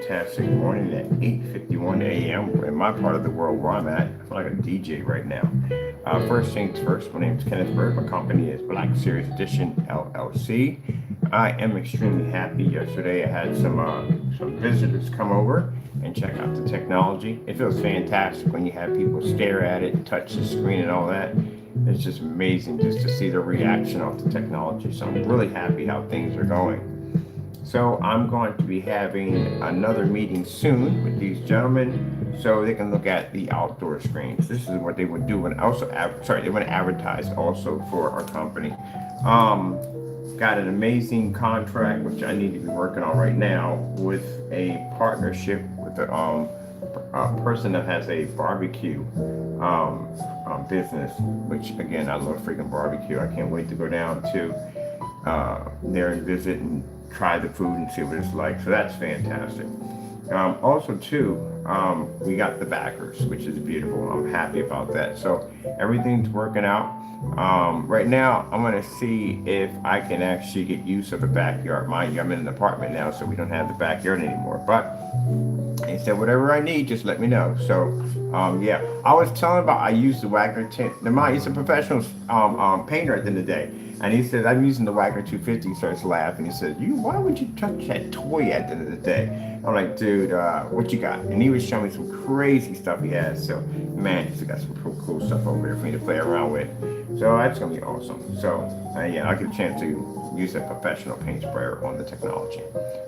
fantastic morning at 8:51 a.m. in my part of the world where I'm at. I feel like a DJ right now. First things first, my name is Kenneth Bird. My company is Black Series Edition LLC. I am extremely happy. Yesterday I had some visitors come over and check out the technology. It feels fantastic when you have people stare at it, touch the screen and all that. It's just amazing just to see the reaction of the technology. So I'm really happy how things are going. So I'm going to be having another meeting soon with these gentlemen so they can look at the outdoor screens. This is what they would do and also, they want to advertise also for our company. Got an amazing contract, which I need to be working on right now with a partnership with a person that has a barbecue business, which again, I love freaking barbecue. I can't wait to go down to there and visit and try the food and see what it's like. So that's fantastic. Also too, we got the backers, which is beautiful. I'm happy about that. So everything's working out. Right now, I'm gonna see if I can actually get use of the backyard. Mind you, I'm in an apartment now, so we don't have the backyard anymore. But they said whatever I need, just let me know. So yeah, I was telling about I used the Wagner 10. Now, he's a professional painter at the end of the day. And he said, I'm using the Wagner 250. He starts laughing. He said, why would you touch that toy at the end of the day? I'm like, dude, what you got? And he was showing me some crazy stuff he has. So, man, he's got some cool stuff over there for me to play around with. So that's going to be awesome. So, yeah, I'll get a chance to use a professional paint sprayer on the technology.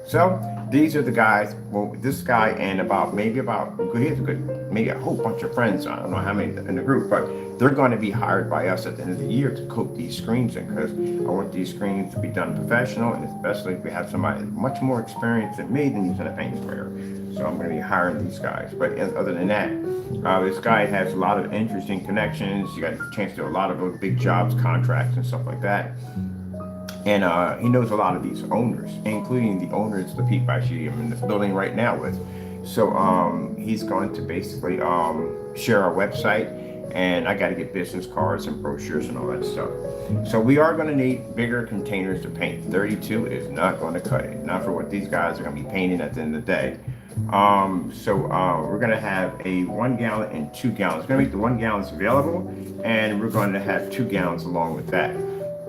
So, these are the guys. Well, this guy and maybe a whole bunch of friends. I don't know how many in the group, but they're going to be hired by us at the end of the year to coat these screens in, because I want these screens to be done professional, and especially if we have somebody much more experienced than me than using a paint sprayer. So I'm going to be hiring these guys. But other than that, this guy has a lot of interesting connections. You got a chance to do a lot of big jobs, contracts, and stuff like that. And he knows a lot of these owners, including the owners, the people actually I'm in the building right now with. So he's going to basically share our website, and I got to get business cards and brochures and all that stuff. So we are going to need bigger containers to paint. 32 is not going to cut it, not for what these guys are going to be painting at the end of the day. So we're going to have a 1 gallon and 2 gallons. We're going to make the 1 gallons available, and we're going to have 2 gallons along with that.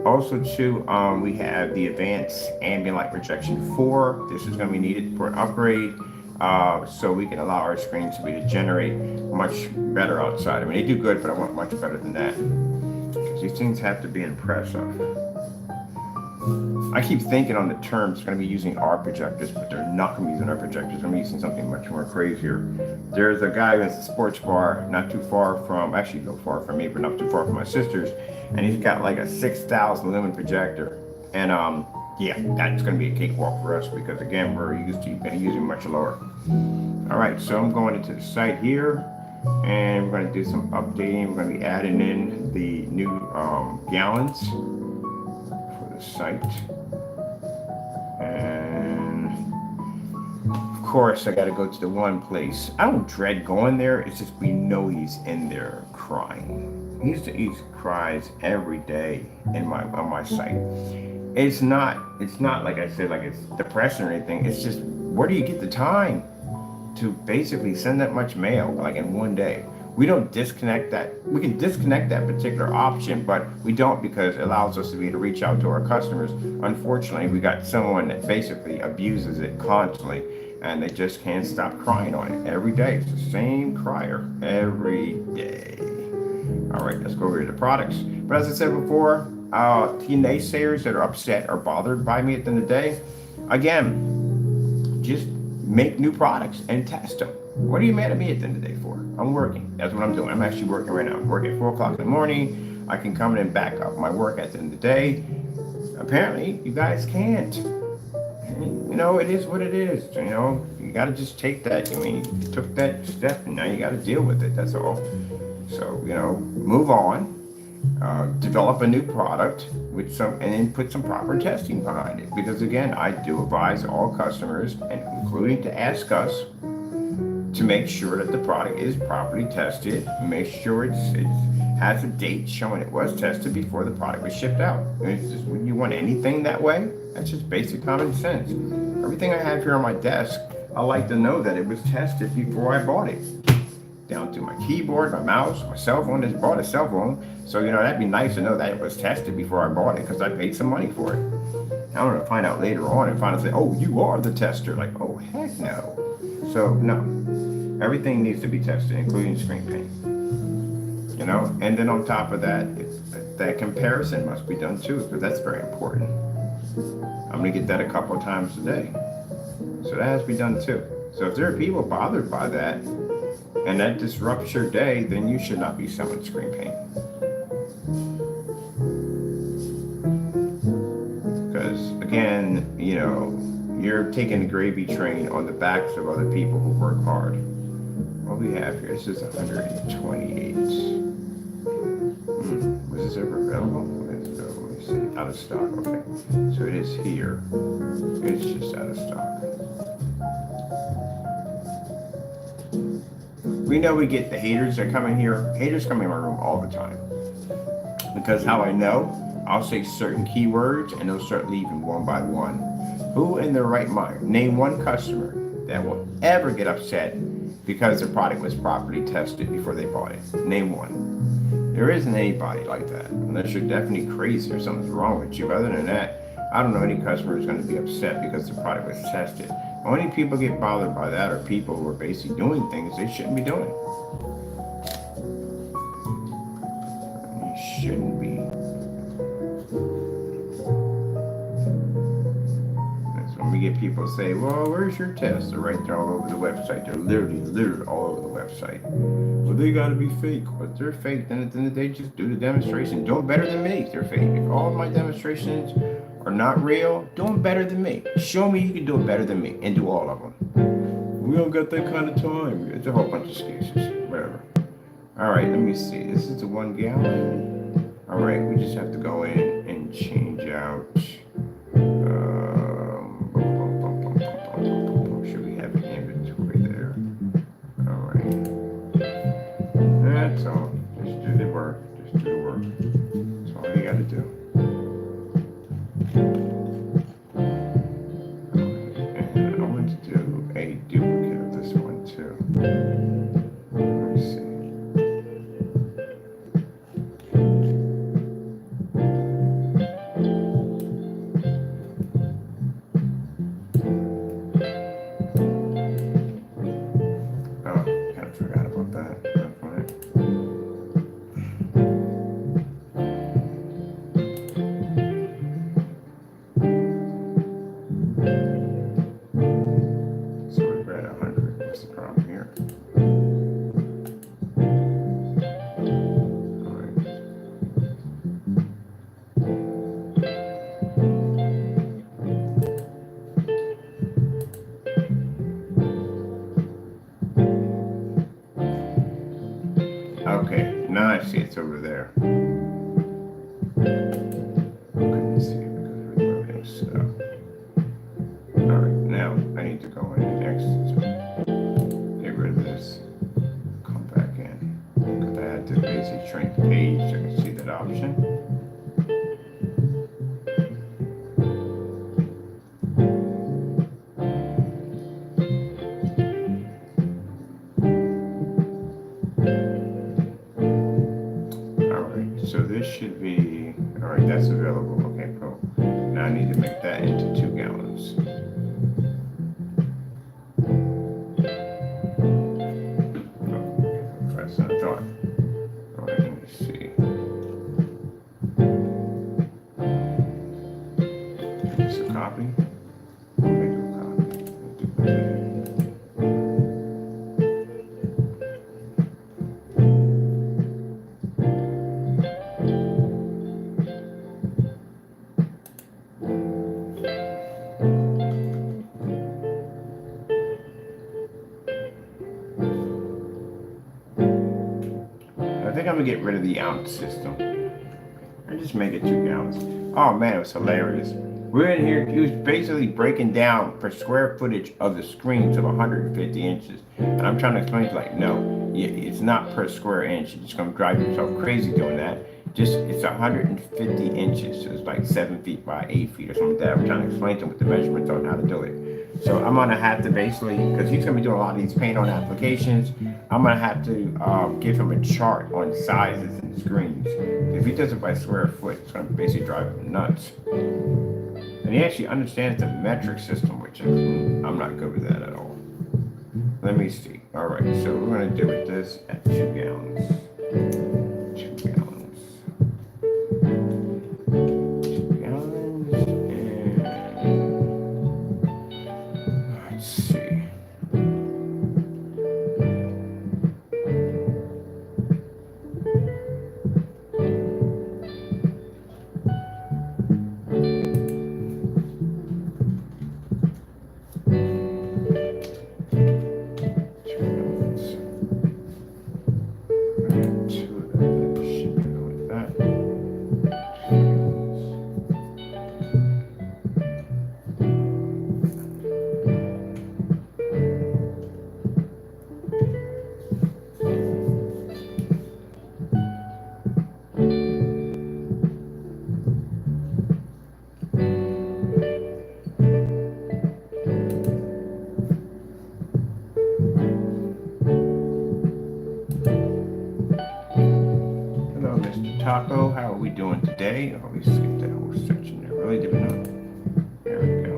Also too, we have the advanced ambient light projection 4. This is going to be needed for an upgrade, so we can allow our screens to generate much better outside. I mean, they do good, but I want much better than that, because these things have to be impressive. I keep thinking on the terms going to be using our projectors, but they're not going to be using our projectors. They're going to be using something much more crazier. There's a guy who has a sports bar not too far from, actually no far from me, but not too far from my sister's, and he's got like a 6,000 lumen projector. And yeah, that's going to be a cakewalk for us, because again, we're used to using much lower. All right, so I'm going into the site here, and we're going to do some updating. We're going to be adding in the new gallons for the site. And of course, I got to go to the one place. I don't dread going there. It's just we know he's in there crying. He cries every day on my site. It's not like I said, like it's depressing or anything. It's just, where do you get the time to basically send that much mail like in one day? We don't disconnect that. We can disconnect that particular option, but we don't, because it allows us to be able to reach out to our customers. Unfortunately, we got someone that basically abuses it constantly, and they just can't stop crying on it every day. It's the same crier every day. All right, let's go over to the products. But as I said before, to naysayers that are upset or bothered by me at the end of the day, again, just make new products and test them. What are you mad at me at the end of the day for? I'm working. That's what I'm doing. I'm actually working right now. I'm working at 4 o'clock in the morning. I can come in and back up my work at the end of the day. Apparently, you guys can't. You know, it is what it is. You know, you got to just take that. I mean, you took that step, and now you got to deal with it. That's all. So, you know, move on. Develop a new product with and then put some proper testing behind it. Because again, I do advise all customers, and including to ask us, to make sure that the product is properly tested. Make sure it has a date showing it was tested before the product was shipped out. And it's just, when you want anything that way, that's just basic common sense. Everything I have here on my desk, I like to know that it was tested before I bought it. Down to my keyboard, my mouse, my cell phone. I just bought a cell phone. So, that'd be nice to know that it was tested before I bought it because I paid some money for it. I'm going to find out later on and find out, say, oh, you are the tester. Like, oh, heck no. So, no. Everything needs to be tested, including screen paint. And then on top of that, that comparison must be done too, because that's very important. I'm going to get that a couple of times a day. So that has to be done too. So if there are people bothered by that, and that disrupts your day, then you should not be selling screen paint. Because again, you're taking the gravy train on the backs of other people who work hard. What we have here, this is 128. Was this ever available? Let me see, out of stock, okay. So it is here. It's just out of stock. We know we get the haters that come in here. Haters come in my room all the time. Because how I know, I'll say certain keywords and they'll start leaving one by one. Who in their right mind, name one customer that will ever get upset because their product was properly tested before they bought it? Name one. There isn't anybody like that, unless you're definitely crazy or something's wrong with you. Other than that, I don't know any customer who's going to be upset because the product was tested. Only people get bothered by that are people who are basically doing things they shouldn't be doing. You shouldn't be. That's when we get people say, well, where's your test? They're right there all over the website. They're literally all over the website. Well, they got to be fake. But they're fake. Then at the end of the day, just do the demonstration. Do them better than me if they're fake. If all of my demonstrations are not real, do them better than me. Show me you can do it better than me and do all of them. We don't got that kind of time. It's a whole bunch of excuses. Whatever. All right, let me see. This is the 1 gallon. All right, we just have to go in and change out. Should we have an inventory there? All right. That's all. Just do the work. Just do the work. That's all you got to do. Okay, now I see it's over there. Couldn't see it because everything's set up. Alright, now I need to go in and exit. Get rid of this. Come back in. Because I had to basically shrink the page so I can see that option. So this should be, all right, that's available. Okay, cool. Now I need to make that into 2 gallons. Oh, that's what I thought. All right, let me see. Is this a copy? Let me do a copy. I think I'm gonna get rid of the ounce system and just make it 2 gallons. Oh man, it was hilarious. We're in here, he was basically breaking down per square footage of the screens of 150 inches. And I'm trying to explain to like, no, it's not per square inch. You're just gonna drive yourself crazy doing that. Just, it's 150 inches. So it's like 7 feet by 8 feet or something like that. I'm trying to explain to him with the measurements on how to do it. So I'm gonna have to basically, because he's gonna be doing a lot of these paint on applications, I'm gonna have to give him a chart on sizes and screens. If he does it by square foot, it's gonna basically drive him nuts. And he actually understands the metric system, which I'm not good with that at all. Let me see. All right, so we're gonna do it this at 2 gallons. 2 gallons. 2 gallons. And let's see. Taco, how are we doing today? Oh, we skipped that whole section there. Really did we not? There we go.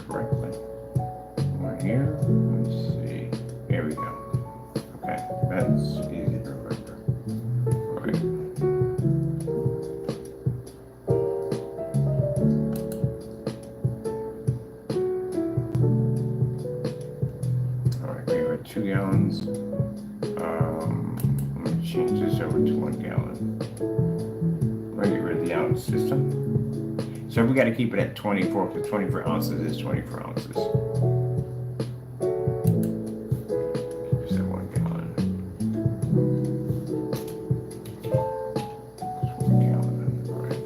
Correctly. Right here, let's see. Here we go. Okay, that's easy to remember. Right. All right, we are at 2 gallons. Let me change this over to 1 gallon. We're gonna get rid of the ounce system. So we got to keep it at 24 because 24 ounces is 24 ounces. Keeps that 1 gallon. 1 gallon, all right.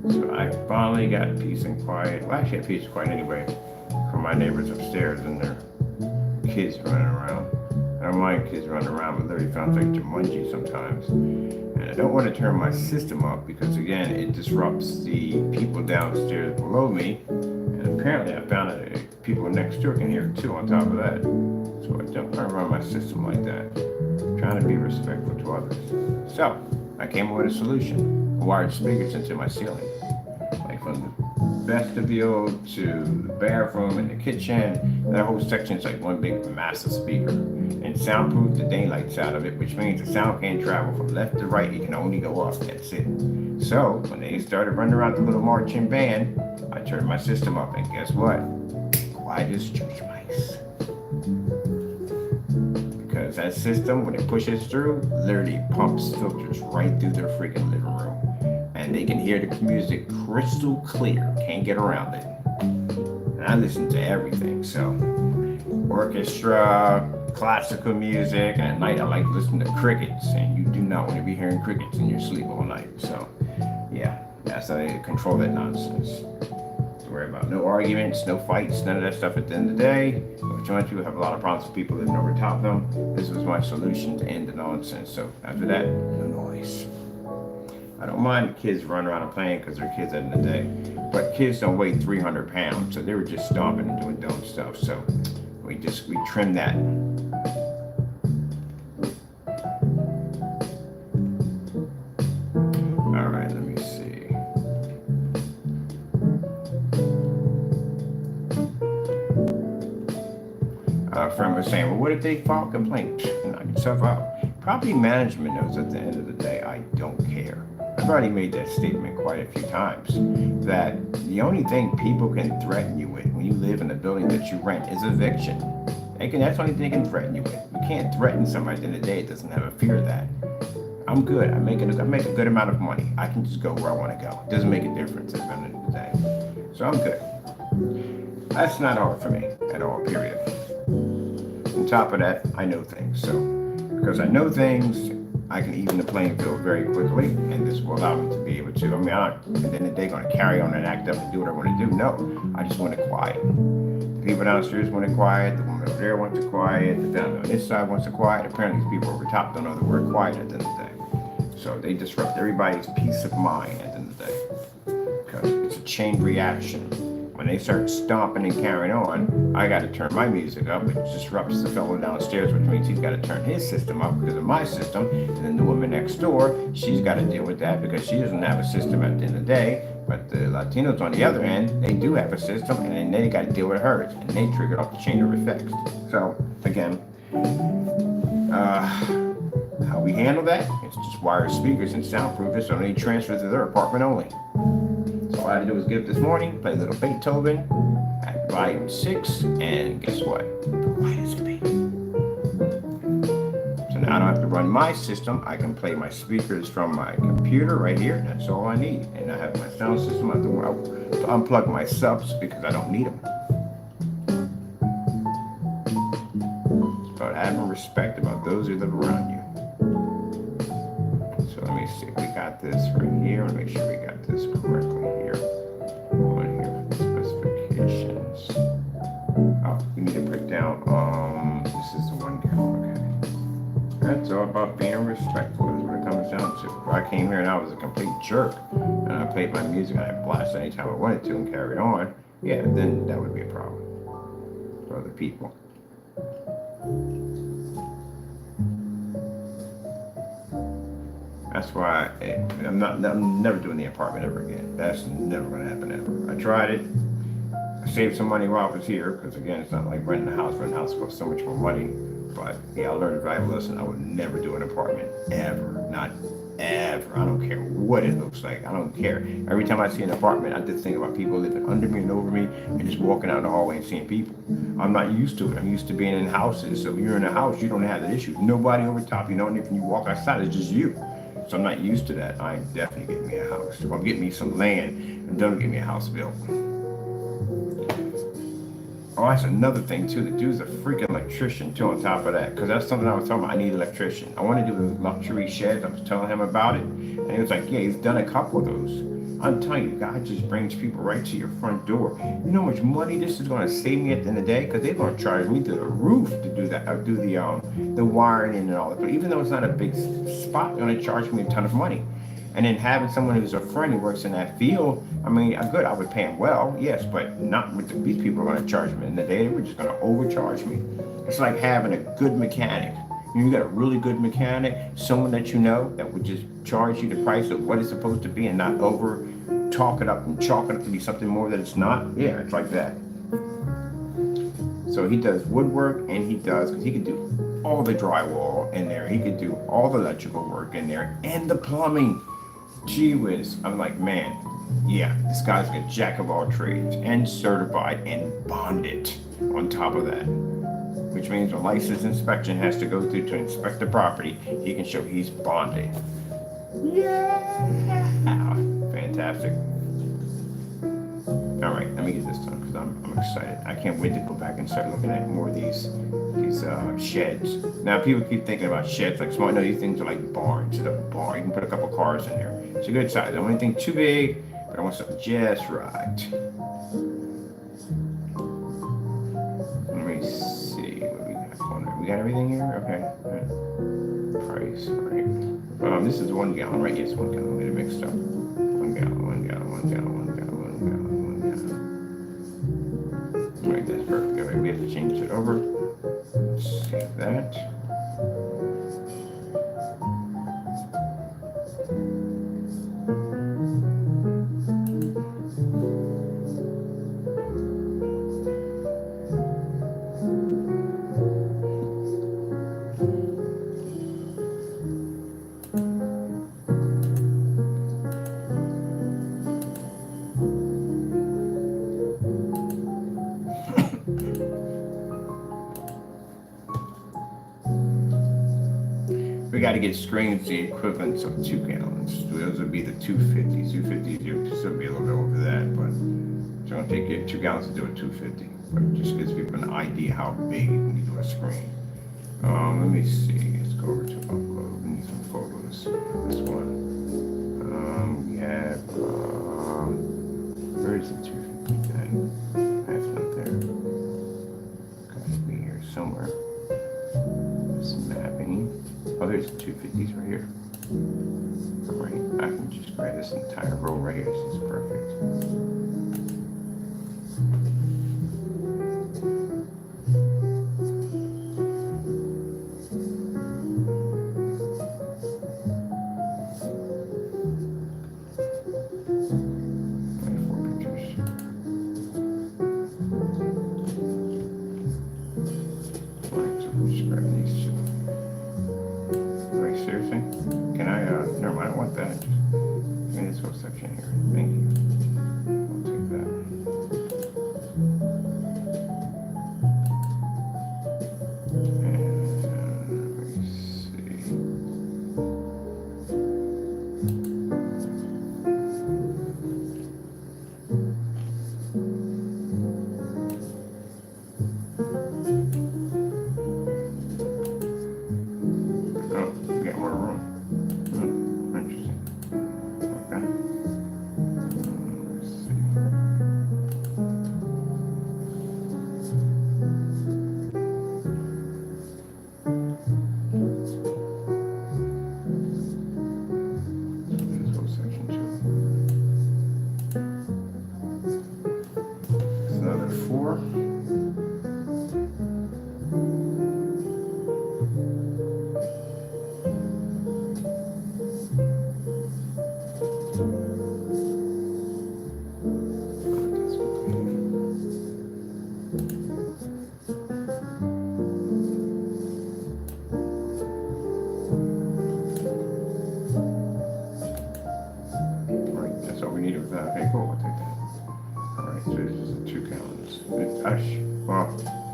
So I finally got peace and quiet. Well, actually, I had peace and quiet anyway from my neighbors upstairs and their kids running around. I don't mind kids running around, but literally sounds like Jumanji sometimes. And I don't want to turn my system up because, again, it disrupts the people downstairs below me. And apparently, I found that people next door can hear it too on top of that. So I don't want to run my system like that. I'm trying to be respectful to others. So I came up with a solution. Wired speakers into my ceiling. Like from the vestibule to the bathroom and the kitchen, that whole section's like one big massive speaker. And soundproof the daylights out of it, which means the sound can't travel from left to right, it can only go up, that's it. So when they started running around the little marching band, I turned my system up and guess what? Quiet as church mice. Because that system, when it pushes through, literally pumps filters right through their freaking living room. And they can hear the music crystal clear, can't get around it. And I listen to everything, so orchestra, classical music, and at night I like to listen to crickets, and you do not want to be hearing crickets in your sleep all night. So yeah, that's how they control that nonsense. Don't worry about no arguments, no fights, none of that stuff at the end of the day. Majority of people have a lot of problems with people living over top of them. This was my solution to end the nonsense. So after that, no noise. I don't mind kids running around and playing because they're kids at the end of the day, but kids don't weigh 300 pounds, so they were just stomping and doing dumb stuff. So we trimmed that. friend was saying, well, what if they file a complaint? Knock yourself out. Property management knows at the end of the day, I don't care. I've already made that statement quite a few times, that the only thing people can threaten you with when you live in a building that you rent is eviction. That's the only thing they can threaten you with. You can't threaten somebody at the end of the day that doesn't have a fear of that. I'm good. I make a good amount of money. I can just go where I want to go. It doesn't make a difference at the end of the day. So I'm good. That's not hard for me at all, period. On top of that, I know things. So because I know things, I can even the playing field very quickly, and this will allow me to be able to. I'm not at the end of the day going to carry on and act up and do what I want to do. No, I just want it quiet. The people downstairs want it quiet. The woman over there wants it quiet. The family on this side wants it quiet. Apparently, these people over top don't know the word quiet at the end of the day. So they disrupt everybody's peace of mind at the end of the day, because it's a chain reaction. When they start stomping and carrying on, I got to turn my music up, which disrupts the fellow downstairs, which means he's got to turn his system up because of my system. And then the woman next door, she's got to deal with that because she doesn't have a system at the end of the day. But the Latinos on the other end, they do have a system, and then they got to deal with hers, and they trigger off the chain of effects. So again, how we handle that? It's just wire speakers and soundproofers, so they transfer to their apartment only. So all I had to do was get up this morning, play a little Beethoven at volume 6, and guess what? Quiet as can be. So now I don't have to run my system. I can play my speakers from my computer right here. That's all I need. And I have my sound system. I have to unplug my subs because I don't need them. It's about having respect about those who live around you. So let me see. We got this right here. I want to make sure we got this correctly here. On here, specifications. Oh, we need to break down. This is the 1 gallon. Okay. That's all about being respectful. That's what it comes down to. If I came here and I was a complete jerk, and I played my music and I blasted anytime I wanted to and carried on, yeah, then that would be a problem for other people. That's why I'm never doing the apartment ever again. That's never going to happen ever. I tried it. I saved some money while I was here, because again, it's not like renting a house. Renting a house costs so much more money. But yeah, I learned a valuable lesson. I would never do an apartment ever. Not ever. I don't care what it looks like. I don't care. Every time I see an apartment, I just think about people living under me and over me and just walking out the hallway and seeing people. I'm not used to it. I'm used to being in houses. So when you're in a house, you don't have that issue. Nobody over top. You know, and if you walk outside, it's just you. So I'm not used to that. I'm definitely getting me a house. Or get me some land and don't get me a house built. Oh, that's another thing too. The dude's a freaking electrician too on top of that. Because that's something I was talking about. I need an electrician. I want to do the luxury sheds. I was telling him about it. And he was like, yeah, he's done a couple of those. I'm telling you, God just brings people right to your front door. You know how much money this is going to save me at the end of the day? Because they're going to charge me to the roof to do that, do the wiring and all that. But even though it's not a big spot, they're going to charge me a ton of money. And then having someone who's a friend who works in that field, I mean, good, I would pay him well, yes, but not with these people are going to charge me. In the day, they were just going to overcharge me. It's like having a good mechanic. You got a really good mechanic, someone that you know that would just charge you the price of what it's supposed to be and not over talk it up and chalk it up to be something more that it's not. Yeah, it's like that. So he does woodwork, and because he could do all the drywall in there. He could do all the electrical work in there and the plumbing. Gee whiz. I'm like, man, yeah, this guy's a jack of all trades and certified and bonded on top of that. Which means a license inspection has to go through to inspect the property. He can show he's bonded. Yeah, fantastic. All right, let me get this done because I'm excited. I can't wait to go back and start looking at more of these sheds. Now people keep thinking about sheds like small. No, these things are like barns. It's a barn. You can put a couple cars in there. It's a good size. I don't want anything too big, but I want something just right. Let me see what we got on there. We got everything here? Okay. Price, right. This is 1 gallon, right? Yes, 1 gallon. Get it mixed up. 1 gallon, 1 gallon, 1 gallon, 1 gallon, 1 gallon, 1 gallon. All right, that's perfect. All right, we have to change it over. Save that. We got to get screens the equivalents of 2 gallons. Those would be the 250s. 250s, you still be a little bit over that, but it's going to take you 2 gallons to do a 250. But it just gives people an idea how big you can do a screen. Let me see. Let's go over to upload. We need some photos. This one. We have, where is the 250 then? That's not there. Gotta be here somewhere. This mapping. Oh, there's the 250s right here. Alright, I can just grab this entire row right here. This is perfect.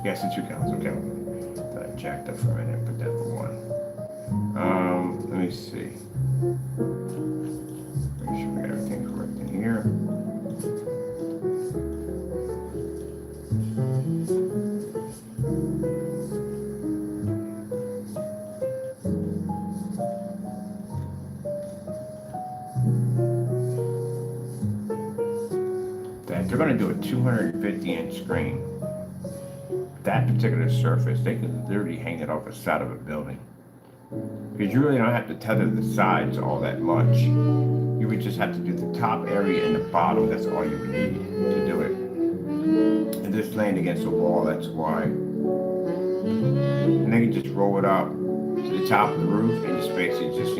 Yes, the 2 gallons, okay. Thought I jacked up for a minute, put that for 1. Let me see. Make sure we got everything correct in here. They're going to do a 250-inch screen. That particular surface, they can literally hang it off the side of a building. Because you really don't have to tether the sides all that much. You would just have to do the top area and the bottom. That's all you would need to do it. And this laying against the wall, that's why. And then you just roll it up to the top of the roof and just basically just,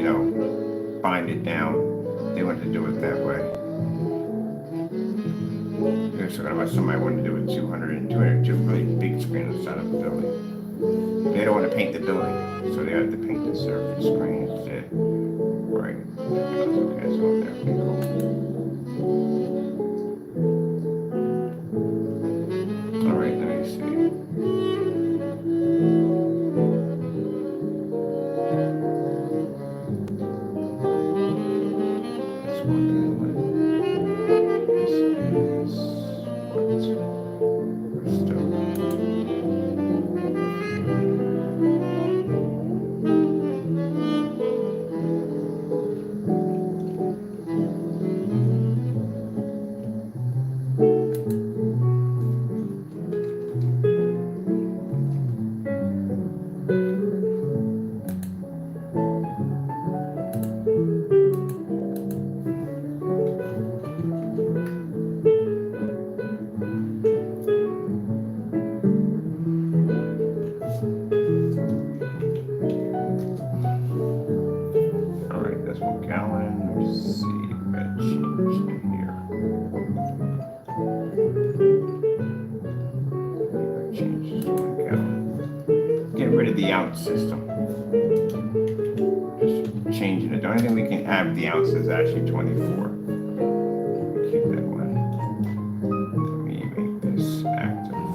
bind it down. They want to do it that way. So somebody wanted to do a 202 really big screen on the side of the building. They don't want to paint the building, so they have to paint the surface screen instead. Right. Okay, so there we go. Alright, let me see. This one. The ounce system. Just changing it. The only thing we can add the ounce is actually 24. Keep that one. Let me make this active.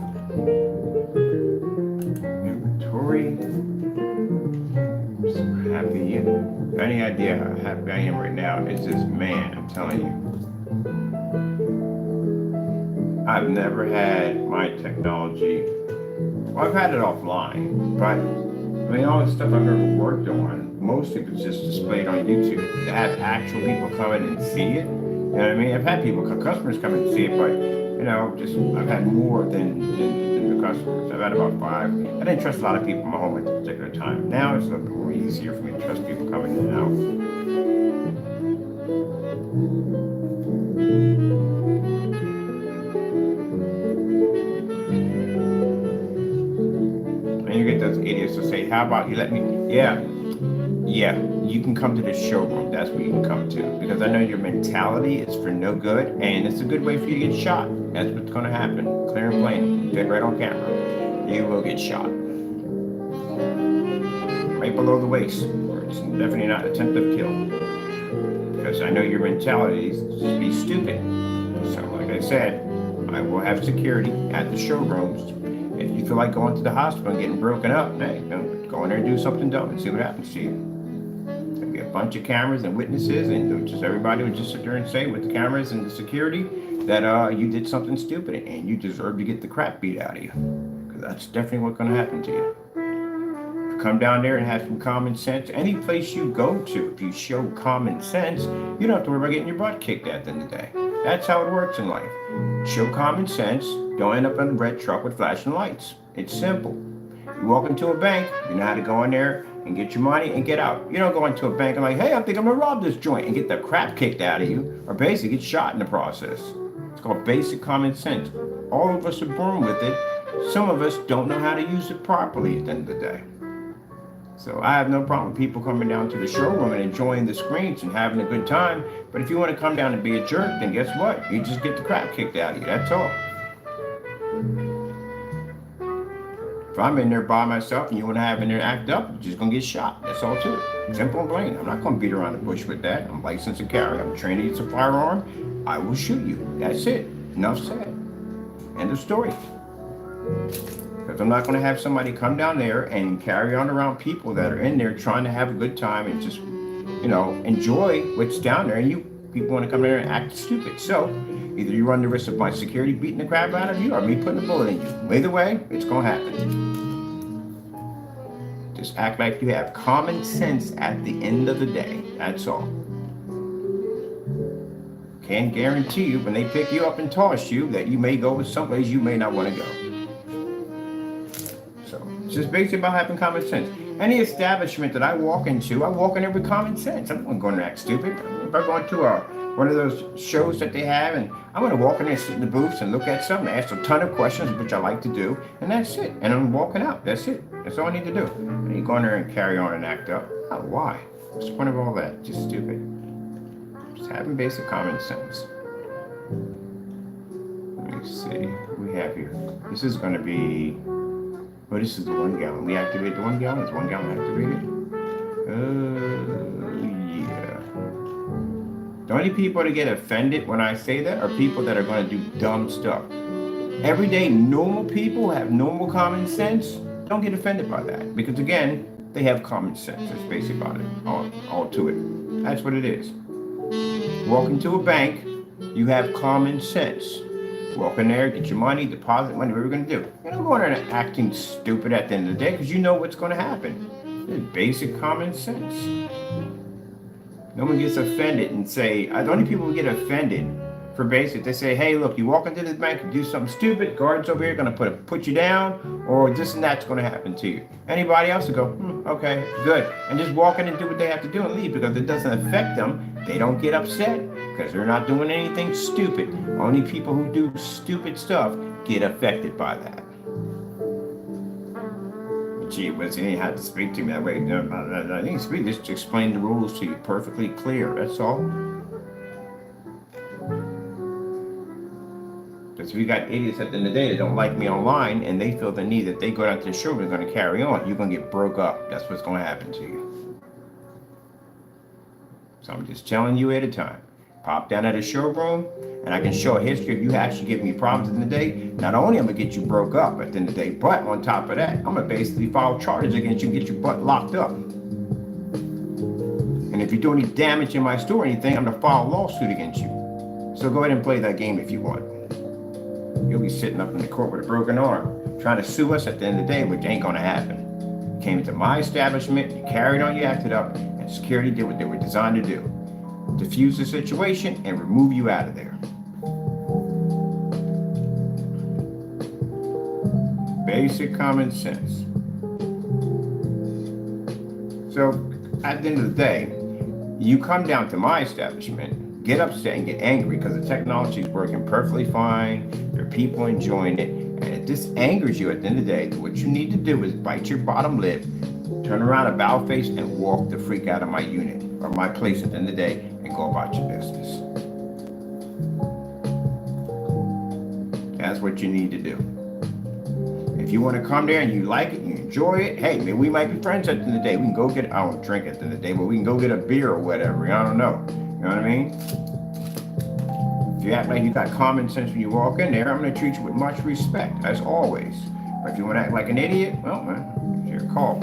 Inventory. So happy yet. Any idea how happy I am right now? It's just, man, I'm telling you. I've never had my technology, well, I've had it offline, but I mean, all the stuff I've ever worked on, most of it's just displayed on YouTube. To have actual people come in and see it, you know what I mean? I've had people, customers come in and see it, but, you know, just, I've had more than the customers. I've had about 5. I didn't trust a lot of people in my home at this particular time. Now it's a little bit more easier for me to trust people coming in and out. And you get those idiots to say, how about you let me, yeah, you can come to the showroom. That's where you can come to. Because I know your mentality is for no good, and it's a good way for you to get shot. That's what's going to happen. Clear and plain. Dead right on camera. You will get shot. Right below the waist. Where it's definitely not attempted kill. Because I know your mentality is to be stupid. So like I said, I will have security at the showrooms. If you feel like going to the hospital and getting broken up, hey, go in there and do something dumb and see what happens to you. There'll be a bunch of cameras and witnesses, and just everybody would just sit there and say with the cameras and the security that you did something stupid and you deserve to get the crap beat out of you. Because that's definitely what's going to happen to you. Come down there and have some common sense. Any place you go to, if you show common sense, you don't have to worry about getting your butt kicked at the end of the day. That's how it works in life. Show common sense. Don't end up in a red truck with flashing lights. It's simple. You walk into a bank, you know how to go in there and get your money and get out. You don't go into a bank and like, hey, I think I'm gonna rob this joint and get the crap kicked out of you, or basically get shot in the process. It's called basic common sense. All of us are born with it. Some of us don't know how to use it properly at the end of the day. So I have no problem with people coming down to the showroom and enjoying the screens and having a good time. But if you want to come down and be a jerk, then guess what? You just get the crap kicked out of you. That's all. If I'm in there by myself and you want to have in there act up, you're just going to get shot. That's all to it. Simple and plain. I'm not going to beat around the bush with that. I'm licensed to carry. I'm trained to use a firearm. I will shoot you. That's it. Enough said. End of story. Because I'm not going to have somebody come down there and carry on around people that are in there trying to have a good time and just, you know, enjoy what's down there. And you people want to come in there and act stupid. So either you run the risk of my security beating the crap out of you or me putting a bullet in you. Either way, it's going to happen. Just act like you have common sense at the end of the day. That's all. Can't guarantee you when they pick you up and toss you that you may go with someplace you may not want to go. It's just basically about having common sense. Any establishment that I walk into, I walk in there with common sense. I'm not going to act stupid. If I go into one of those shows that they have, and I'm going to walk in there, sit in the booths, and look at something, ask a ton of questions, which I like to do, and that's it. And I'm walking out. That's it. That's all I need to do. And you go in there and carry on and act up. Oh, why? What's the point of all that? Just stupid. Just having basic common sense. Let me see. What do we have here? This is going to be... Oh, this is the 1 gallon. We activate the 1 gallon. Is 1 gallon activated? Yeah. The only people that get offended when I say that are people that are going to do dumb stuff. Everyday normal people who have normal common sense don't get offended by that. Because again, they have common sense. That's basically about it. All to it. That's what it is. Walk into a bank, you have common sense. Walk in there, get your money, deposit money, what are we going to do? You don't go in there and acting stupid at the end of the day because you know what's going to happen. It's basic common sense. No one gets offended and say, the only people who get offended for basic, they say, hey, look, you walk into this bank and do something stupid, guards over here are going to put you down, or this and that's going to happen to you. Anybody else will go, okay, good. And just walk in and do what they have to do and leave because it doesn't affect them. They don't get upset because they're not doing anything stupid. Only people who do stupid stuff get affected by that. Gee whiz, you didn't have to speak to me that way. I didn't speak, just to explain the rules to you perfectly clear, that's all. Because we got idiots at the end of the day that don't like me online and they feel the need that they go down to the show, they're going to carry on. You're going to get broke up. That's what's going to happen to you. So I'm just telling you at a time. Pop down at a showroom and I can show a history of you actually giving me problems in the day. Not only am I going to get you broke up at the end of the day, but on top of that, I'm going to basically file charges against you and get your butt locked up. if you do any damage in my store or anything, I'm gonna file a lawsuit against you. So go ahead and play that game if you want. You'll be sitting up in the court with a broken arm, trying to sue us at the end of the day, which ain't gonna happen. You came into my establishment, you carried on, you acted up, and security did what they were designed to do. Diffuse the situation and remove you out of there. Basic common sense. So at the end of the day, you come down to my establishment, get upset and get angry because the technology is working perfectly fine, there are people enjoying it, and if this angers you at the end of the day, what you need to do is bite your bottom lip, turn around about face, and walk the freak out of my unit or my place at the end of the day and go about your business. That's what you need to do. If you want to come there and you like it, you enjoy it, hey, maybe we might be friends at the end of the day. We can go get, I don't drink at the end of the day, but we can go get a beer or whatever. I don't know. You know what I mean? If you act like you got common sense when you walk in there, I'm going to treat you with much respect, as always. But if you want to act like an idiot, well, man, it's your call.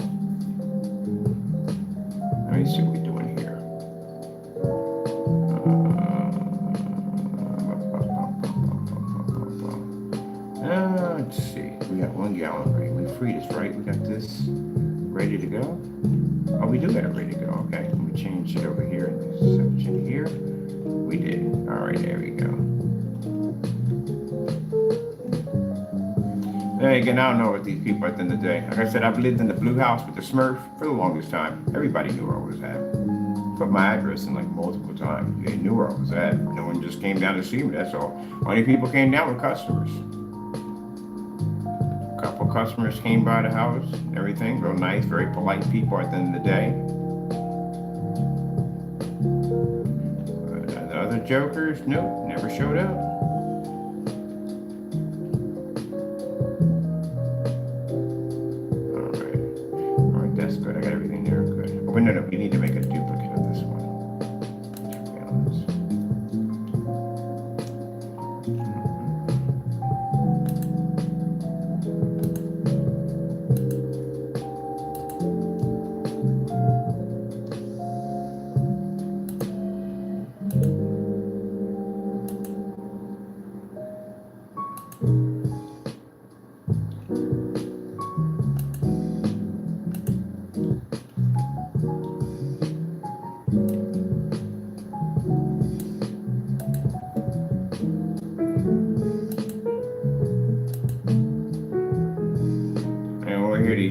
Let me see what we're doing here. Let's see. We got 1 gallon right. We freed this, right? We got this ready to go. Oh, we do got it ready to go. Okay. Let me change it over here in this section here. We did. All right, there we go. Then again, I don't know what these people at the end of the day. Like I said, I've lived in the blue house with the Smurf for the longest time. Everybody knew where I was at. Put my address in like multiple times. They knew where I was at. No one just came down to see me, that's all. Only people came down were customers. A couple customers came by the house, everything, real nice, very polite people at the end of the day. But the other jokers, nope, never showed up. No, we need to make a duplicate of this one.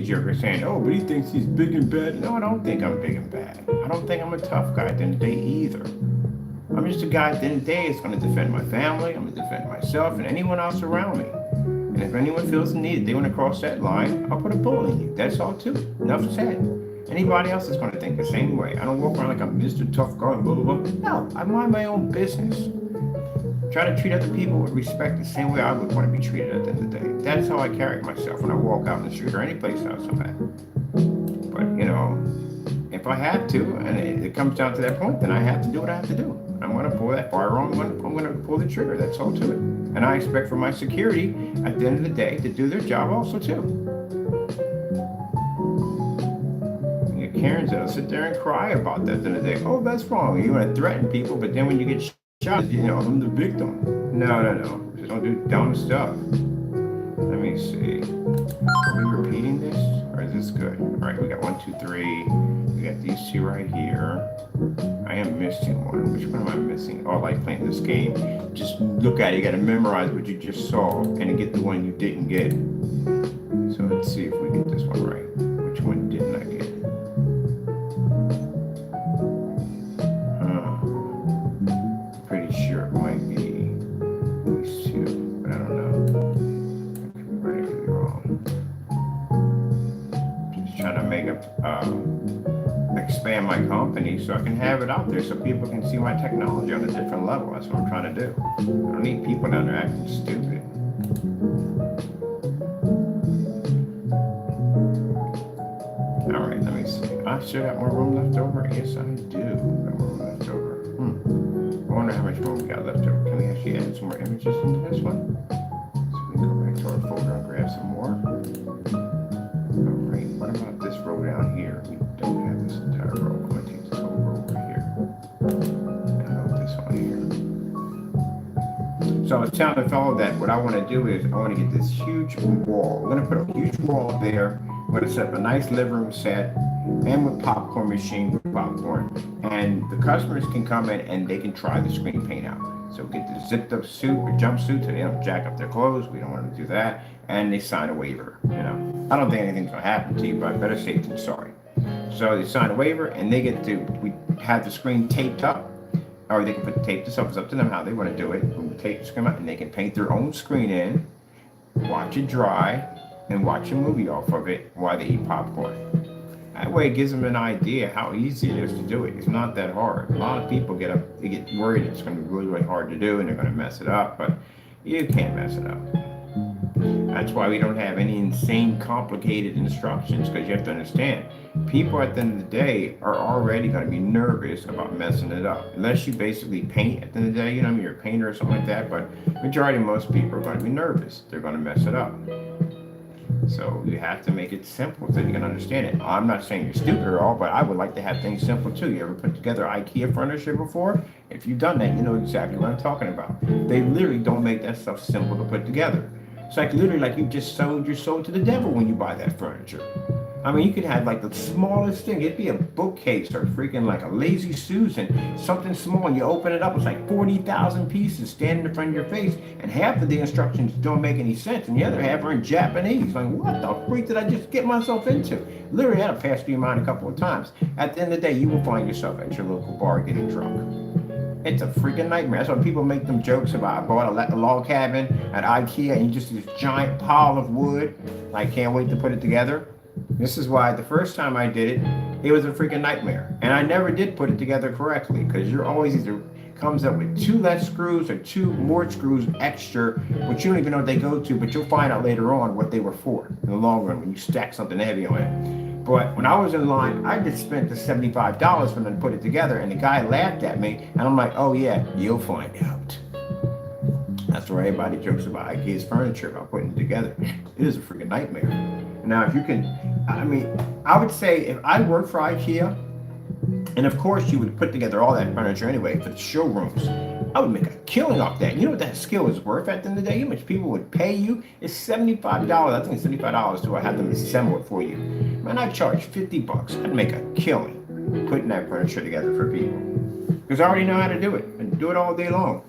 Joker saying, oh, but he thinks he's big and bad. No, I don't think I'm big and bad. I don't think I'm a tough guy at the end of the day either. I'm just a guy at the end of the day that's going to defend my family, I'm going to defend myself and anyone else around me. And if anyone feels the need, they want to cross that line, I'll put a bullet in you. That's all too. Enough said. Anybody else is going to think the same way. I don't walk around like I'm Mr. Tough Guy, blah, blah, blah. No, I mind my own business. Try to treat other people with respect the same way I would want to be treated at the end of the day. That's how I carry myself when I walk out in the street or any place else I'm at. But, you know, if I have to, and it comes down to that point, then I have to do what I have to do. I'm going to pull that firearm, I'm going to pull the trigger, that's all to it. And I expect for my security, at the end of the day, to do their job also too. You get Karens that'll sit there and cry about that at the end of the day. Oh, that's wrong. You want to threaten people, but then when you get shot, you know, I'm the victim. No. Just don't do dumb stuff. Let me see. Are we repeating this? Or is this good? All right, we got 1, 2, 3. We got these two right here. I am missing one. Which one am I missing? Oh, I like playing this game. Just look at it. You got to memorize what you just saw and get the one you didn't get. So let's see if we get this one right. Which one didn't I get? Pretty sure it might be these two, but I don't know. I could be right, I could be wrong. Just trying to make expand my company so I can have it out there so people can see my technology on a different level. That's what I'm trying to do. I don't need people down there acting stupid. All right, let me see. I still got more room left over. Yes, I do. Got more room left over. I wonder how much room we got left over. Can we actually add some more images into this one? So we can go back to our folder and grab some more. All right, what about this row down here? We don't have this entire row. I'm going to take this whole row over here. So I was telling the fellow that what I want to do is I want to get this huge wall. I'm going to put a huge wall there. I'm going to set up a nice living room set and with popcorn machine with popcorn. And the customers can come in and they can try the screen paint out. So get the zipped up suit or jumpsuit so they don't jack up their clothes. We don't want them to do that. And they sign a waiver. I don't think anything's going to happen to you, but better safe than sorry. So they sign a waiver and they get to, we have the screen taped up. Or they can put the tape this up. It's up to them how they want to do it. We tape the screen up and they can paint their own screen in, watch it dry, and watch a movie off of it while they eat popcorn. That way it gives them an idea how easy it is to do it. It's not that hard. A lot of people they get worried it's going to be really, really hard to do and they're going to mess it up, but you can't mess it up. That's why we don't have any insane complicated instructions, because you have to understand, people at the end of the day are already going to be nervous about messing it up. Unless you basically paint at the end of the day, you're a painter or something like that, but majority of most people are going to be nervous. They're going to mess it up. So you have to make it simple so you can understand it. I'm not saying you're stupid at all, but I would like to have things simple too. You ever put together IKEA furniture before? If you've done that, you know exactly what I'm talking about. They literally don't make that stuff simple to put together. It's like literally like you just sold your soul to the devil when you buy that furniture. I mean, you could have like the smallest thing. It'd be a bookcase or freaking like a Lazy Susan, something small, and you open it up, it's like 40,000 pieces standing in front of your face, and half of the instructions don't make any sense, and the other half are in Japanese. Like, what the freak did I just get myself into? Literally had to pass through your mind a couple of times. At the end of the day, you will find yourself at your local bar getting drunk. It's a freaking nightmare. That's why people make them jokes about, I bought a log cabin at IKEA and you just this giant pile of wood. I can't wait to put it together. This is why the first time I did it, it was a freaking nightmare. And I never did put it together correctly, because you're always either comes up with 2 less screws or 2 more screws extra, which you don't even know what they go to, but you'll find out later on what they were for in the long run when you stack something heavy on it. But when I was in line, I just spent the $75 for them to put it together, and the guy laughed at me, and I'm like, oh yeah, you'll find out. That's where everybody jokes about IKEA's furniture, about putting it together. It is a freaking nightmare. Now, if you can, I would say if I worked for IKEA, and of course you would put together all that furniture anyway for the showrooms, I would make a killing off that. You know what that skill is worth at the end of the day? How much people would pay you? It's $75. I think it's $75 to have them assemble it for you. Man, I'd charge $50. I'd make a killing putting that furniture together for people. Because I already know how to do it, and do it all day long.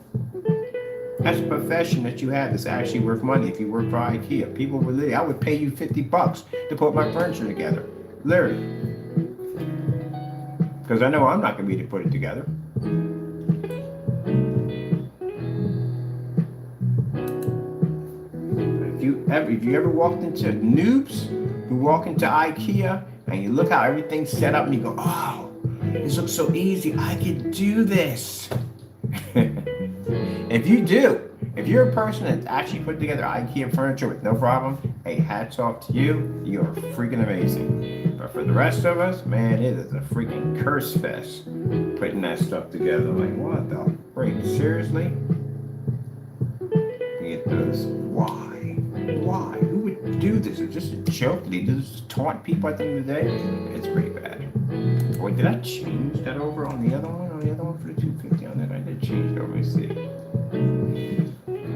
That's a profession that you have that's actually worth money if you work for IKEA. People would literally, I would pay you $50 to put my furniture together. Literally. Because I know I'm not going to be able to put it together. If you ever walked into noobs who walk into IKEA and you look how everything's set up and you go, oh, this looks so easy, I could do this. If you're a person that's actually put together IKEA furniture with no problem, hey, hats off to you. You are freaking amazing. But for the rest of us, man, it is a freaking curse fest putting that stuff together. Like, what the freak? Seriously? It does. Why? Why? Who would do this? It's just a joke. Did he just taunt people at the end of the day? It's pretty bad. Wait, did I change that over on the other one? On the other one for the 250 on that? I did change it over. Let me see. I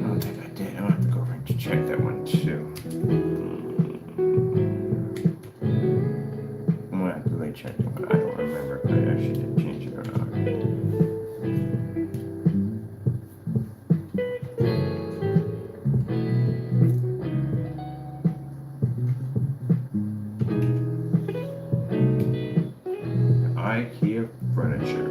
don't think I did. I'll have to go over and check that one too. I'm gonna have to really check that one. I don't remember if I actually did change it or not. IKEA furniture.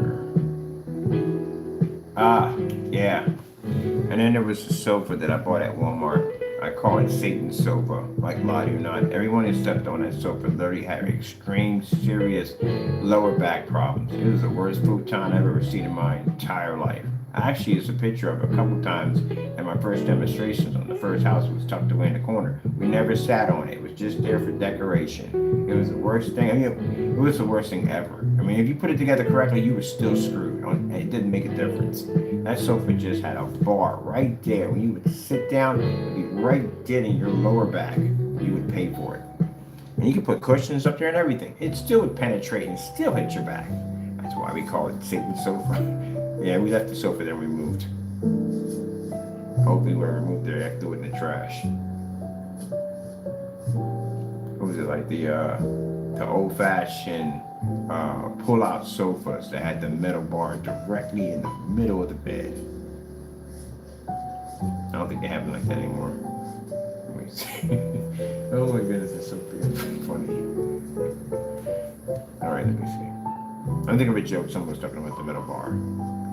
Yeah. And then there was the sofa that I bought at Walmart. I call it Satan's sofa. Like, lie to you not, everyone who stepped on that sofa literally had extreme, serious lower back problems. It was the worst futon I've ever seen in my entire life. I actually used a picture of it a couple times in my first demonstrations on the first house. It was tucked away in the corner. We never sat on it. It was just there for decoration. It was the worst thing. It was the worst thing ever. If you put it together correctly, you were still screwed. It didn't make a difference. That sofa just had a bar right there. When you would sit down, it would be right dead in your lower back. You would pay for it. And you could put cushions up there and everything. It still would penetrate and still hit your back. That's why we call it Satan's sofa. Yeah, we left the sofa there and we moved. Hopefully when I remove it, I threw it in the trash. What was it, like the old-fashioned pull-out sofas that had the metal bar directly in the middle of the bed? I don't think they have them like that anymore. Let me see. Oh my goodness, it's so funny. All right, let me see. I'm thinking of a joke. Someone was talking about the metal bar.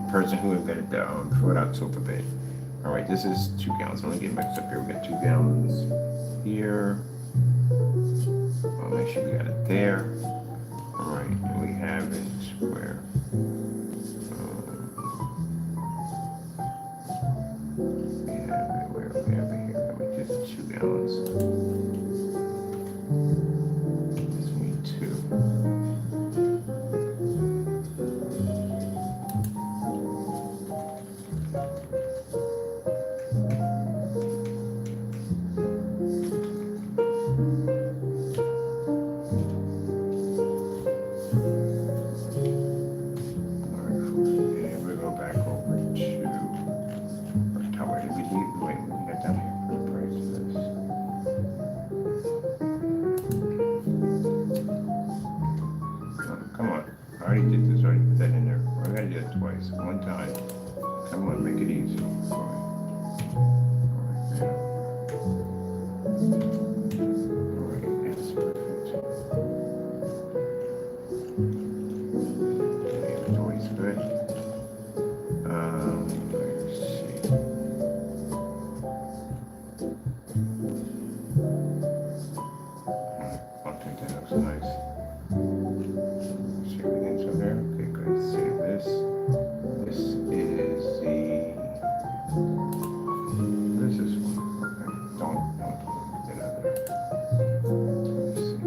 The person who invented the pull-out sofa bed. All right, this is 2 gallons. I'm gonna get mixed up here. We got 2 gallons here. I'll make sure we got it there. All right, and we have it where? We have it where? We have it here. Let me just 2 gallons. This need 2. One time. Come on, make it easy. All right, that's perfect. The inventory's good. Let's see. I think that looks nice. See everything's over there? Okay, good. Save this. This is the. What is this one? Don't get out there.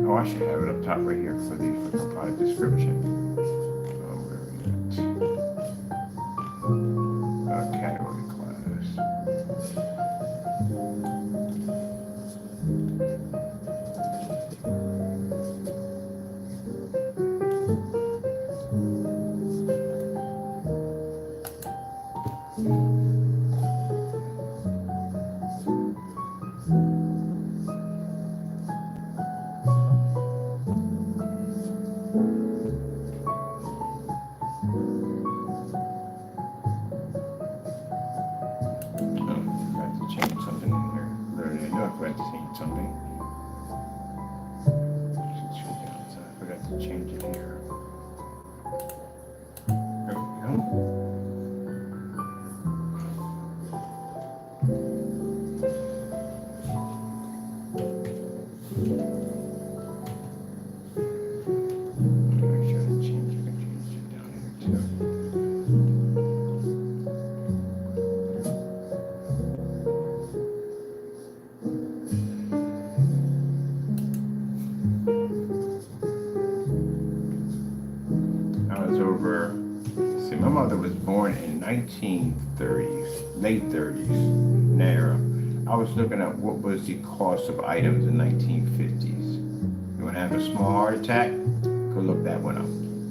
Oh, I should have it up top right here for the product description. Where are we at? Category class. Something. I forgot to change it here. There we go. Make sure to change it down here too. My mother was born in 1930s, late 30s, in that era. I was looking at what was the cost of items in 1950s. You want to have a small heart attack? Go look that one up.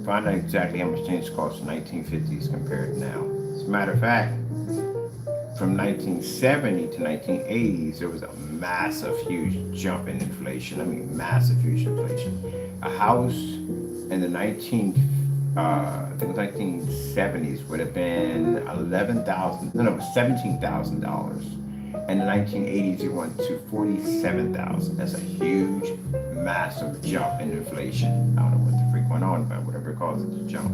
Find out exactly how much things cost in 1950s compared to now. As a matter of fact, from 1970 to 1980s, there was a massive, huge jump in inflation. I mean, massive, huge inflation. A house in the I think it was 1970s would have been $17,000. In the 1980s, it went to $47,000. That's a huge, massive jump in inflation. I don't know what the freak went on, but whatever it calls it, a jump.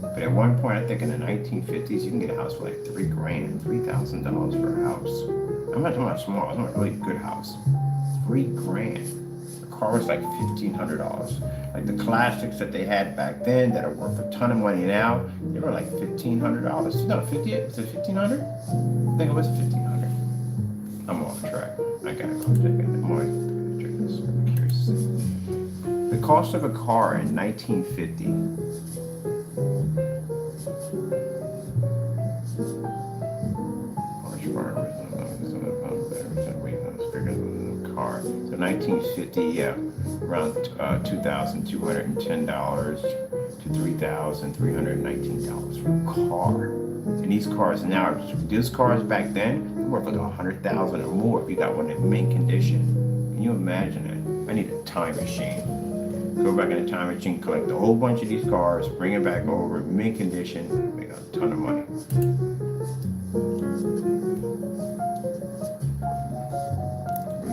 But at one point, I think in the 1950s, you can get a house for like $3,000, $3,000 for a house. I'm not talking about small, I'm talking about a really good house. $3,000. Car was like $1,500. Like the classics that they had back then that are worth a ton of money now, they were like $1,500. No, 50. Is it 1,500? I think it was 1,500. I'm off track. I gotta go check it. I'm always check this. I'm curious. The cost of a car in 1950. Car. So 1950, yeah, around $2,210 to $3,319 for a car. And these cars now, these cars back then, they were worth like 100,000 or more if you got one in mint condition. Can you imagine it? I need a time machine. Go back in a time machine, collect a whole bunch of these cars, bring it back over, mint condition, make a ton of money.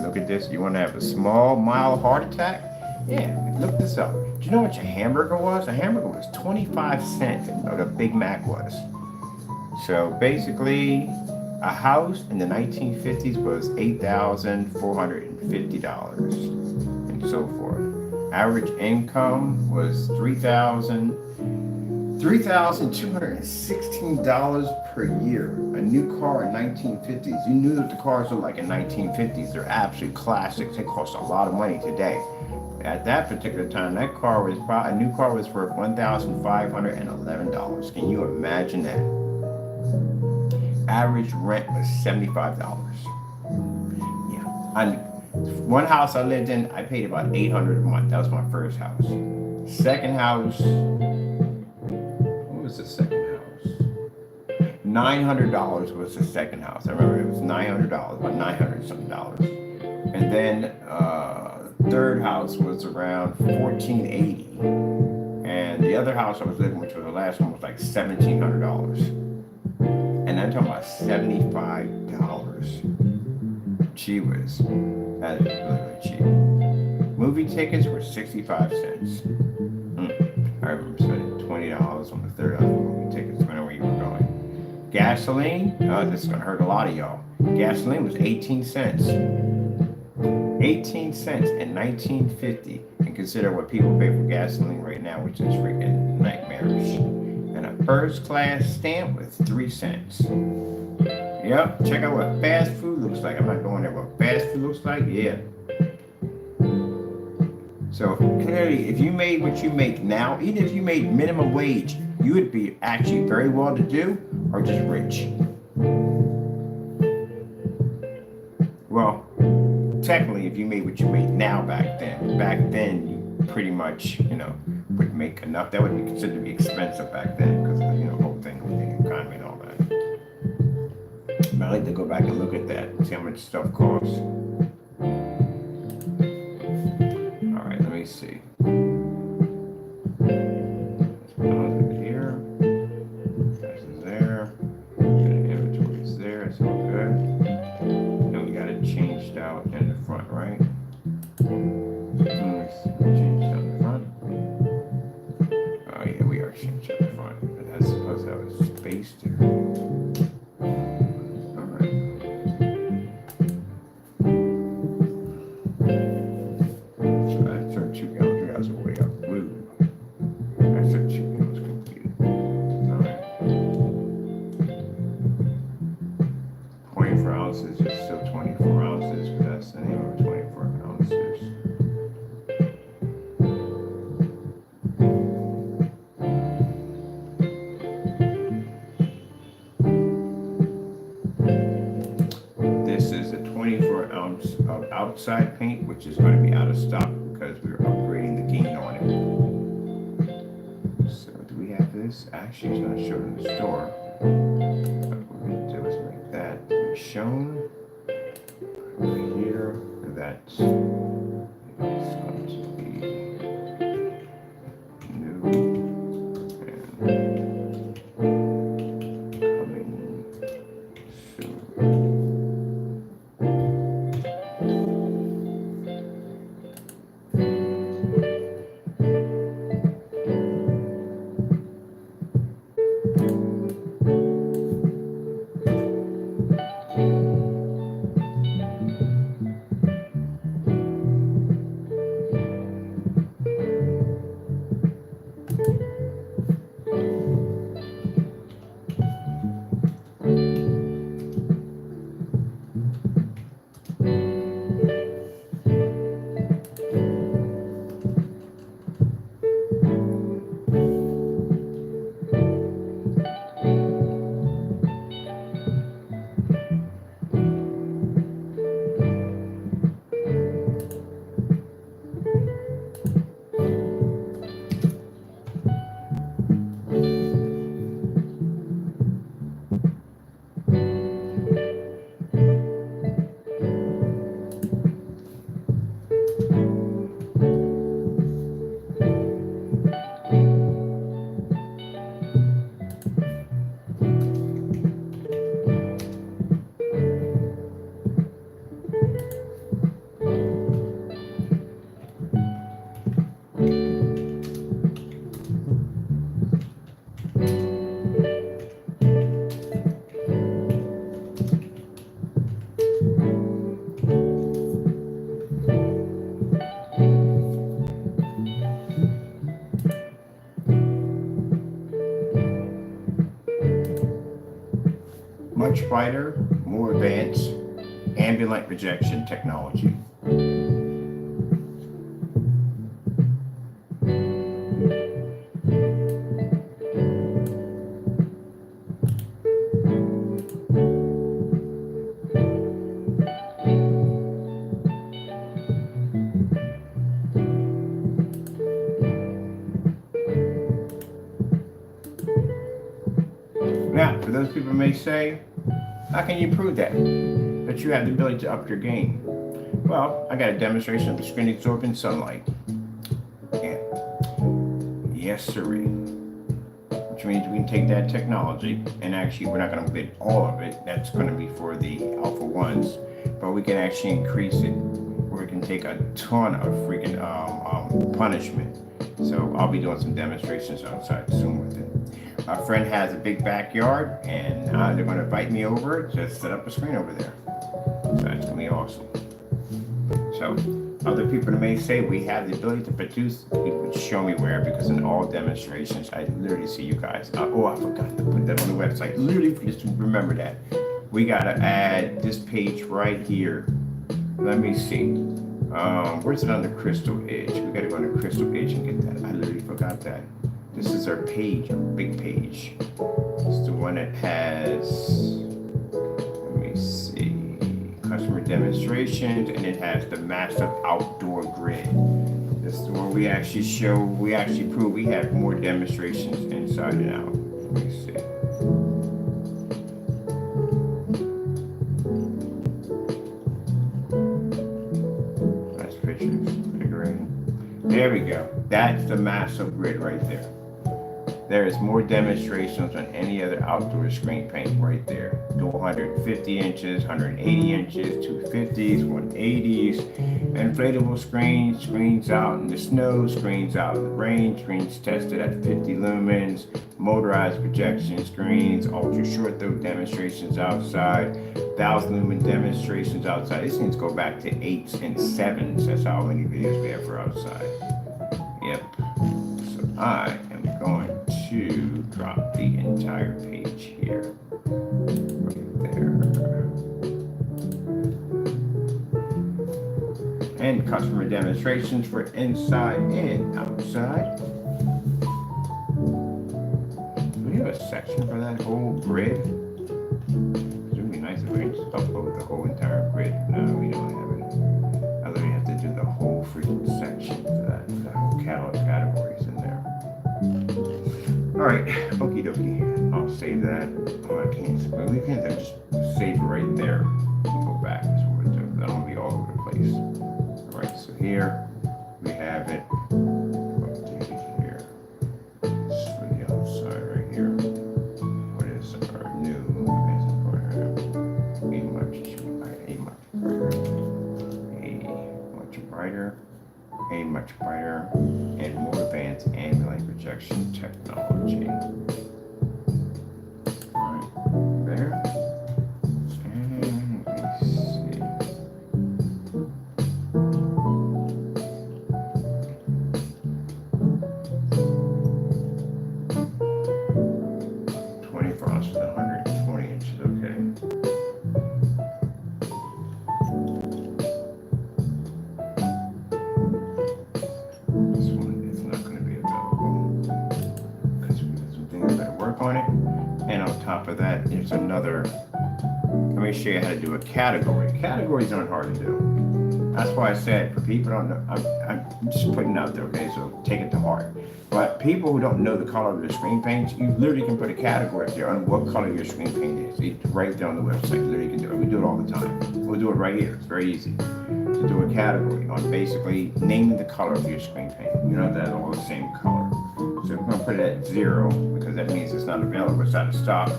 Look at this. You want to have a small, mild heart attack? Yeah, look this up. Do you know what your hamburger was? A hamburger was 25 cents, what a Big Mac was. So basically, a house in the 1950s was $8,450 and so forth. Average income was $3,216 per year. A new car in 1950s. You knew what the cars were like in 1950s. They're absolute classics. They cost a lot of money today. At that particular time, that car was a new car was worth $1,511. Can you imagine that? Average rent was $75. Yeah, one house I lived in, I paid about $800 a month. That was my first house. Second house, what was the second house? $900 was the second house. I remember it was $900, about $900 something dollars. And then third house was around $1,480. And the other house I was living, which was the last one, was like $1,700. And I'm talking about $75. Gee whiz. That is really cheap. Movie tickets were 65 cents. I remember spending $20 on the third house for movie tickets, depending on where you were going. Gasoline, this is going to hurt a lot of y'all. Gasoline was 18 cents. 18 cents in 1950. And consider what people pay for gasoline right now, which is freaking nightmarish. And a first class stamp was 3 cents. Yep, check out what fast food looks like. I'm not going there. What fast food looks like? Yeah. So clearly, if you made what you make now, even if you made minimum wage, you would be actually very well to do or just rich. Well, technically, if you made what you made now back then you pretty much, would make enough. That would be considered to be expensive back then because, the whole thing with the economy and all that. But I like to go back and look at that and see how much stuff costs. All right, let me see. Here. This is there. The inventory is there. It's all good. And we got it changed out in the front, right? Changed out in the front. Oh yeah, we are changed out in the front. But that's supposed to have a space there. Outside paint, which is going to be out of stock because we're upgrading the gain on it. So do we have this? Actually, it's not shown in the store. What we're going to do is make that shown over here. That's going to be new and coming soon. much brighter, more advanced, ambient light projection technology. Now, for those people who may say, how can you prove that you have the ability to up your game? Well, I got a demonstration of the screen absorbing sunlight. And yes, sirree. Which means we can take that technology, and actually we're not going to get all of it. That's going to be for the alpha ones, but we can actually increase it where we can take a ton of freaking punishment. So I'll be doing some demonstrations outside soon with it. A friend has a big backyard, and they're going to invite me over to set up a screen over there. So that's going to be awesome. So other people may say we have the ability to produce. You would show me where, because in all demonstrations, I literally see you guys. I forgot to put that on the website. Literally, just remember that. We got to add this page right here. Let me see. Where's it on the crystal edge? We got to go on the crystal edge and get that. I literally forgot that. This is our page, our big page. It's the one that has, let me see, customer demonstrations, and it has the massive outdoor grid. This is the one we actually prove we have more demonstrations inside and out. Let me see. That's pictures, figuring. There we go. That's the massive grid right there. There is more demonstrations on any other outdoor screen paint right there. Do 150 inches, 180 inches, 250s, 180s, inflatable screens, screens out in the snow, screens out in the rain, screens tested at 50 lumens, motorized projection screens, ultra short throw demonstrations outside, 1,000 lumen demonstrations outside. These things go back to 8s and 7s. That's how many videos we have for outside. Yep. So I am going to drop the entire page here. Right there. And customer demonstrations for inside and outside. Do we have a section for that whole grid? It would be nice if we could just upload the whole entire grid. No, we don't have it. I literally have to do the whole freaking section for that whole categories in there. Alright, okie dokie. I'll save that. Oh, I can't. We can just save it right there and go back. That's what we're doing. That'll be all over the place. Alright, so here we have it. Here. This is for the other side right here. What is our new? A much brighter, and more advanced ambient light projection technology. Right there. And let me see. For us, 120 inches, okay. This one is not going to be available because we have some things that work on it. And on top of that, there's another. Let me show you how to do a category. Categories aren't hard to do. That's why I said for people who don't know, I'm just putting it out there, okay? So take it to heart. But people who don't know the color of their screen paints, you literally can put a category up there on what color your screen paint is. It's right there on the website. Literally, you can do it. We do it all the time. We'll do it right here. It's very easy to do a category on basically naming the color of your screen paint. You know that all the same color. So we're going to put it at 0 because that means it's not available. It's out of stock.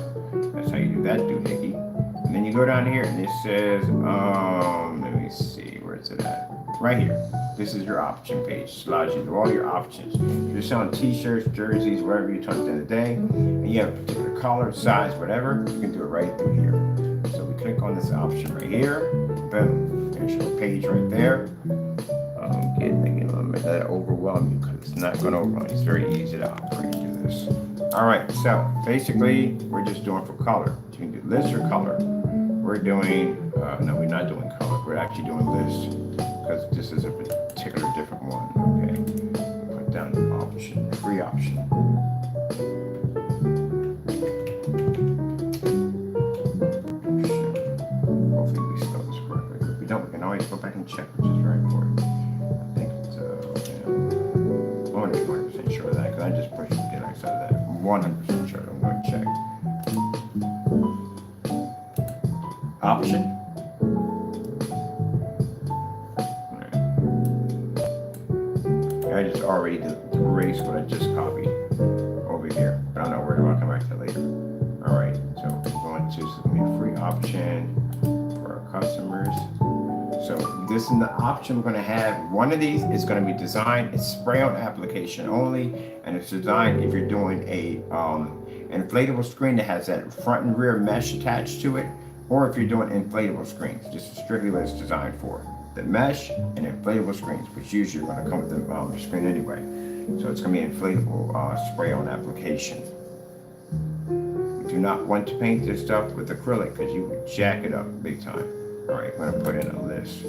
That's how you do that, doohickey. And then you go down here and it says, let me see, where is it at? Right here. This is your option page. It allows you to do all your options. If you're selling t-shirts, jerseys, whatever you touch in the day, and you have a particular color, size, whatever, you can do it right through here. So we click on this option right here. Boom. There's your page right there. Let that overwhelm you because it's not going to overwhelm you. It's very easy to operate through this. All right. So basically, we're just doing for color. You can do list or color? We're doing, no, we're not doing color. We're actually doing list because this is a particular different one. Okay, put down the option, free option. Hopefully we spelled this correctly. If we don't, we can always go back and check, which is very important. I think it's, I want to be 100% sure of that because I just pushed the X out of that. 100% sure. I'm going to check. Option. Right. I just already erased what I just copied over here, but I'm not worried about coming back to that later. All right, so we're going to submit a free option for our customers. So this is the option we're going to have. One of these is going to be designed. It's spray on application only, and it's designed if you're doing a inflatable screen that has that front and rear mesh attached to it. Or if you're doing inflatable screens, just strictly what it's designed for. The mesh and inflatable screens, which usually are going to come with the screen anyway. So it's going to be inflatable spray-on application. You do not want to paint this stuff with acrylic because you would jack it up big time. All right, I'm going to put in a list.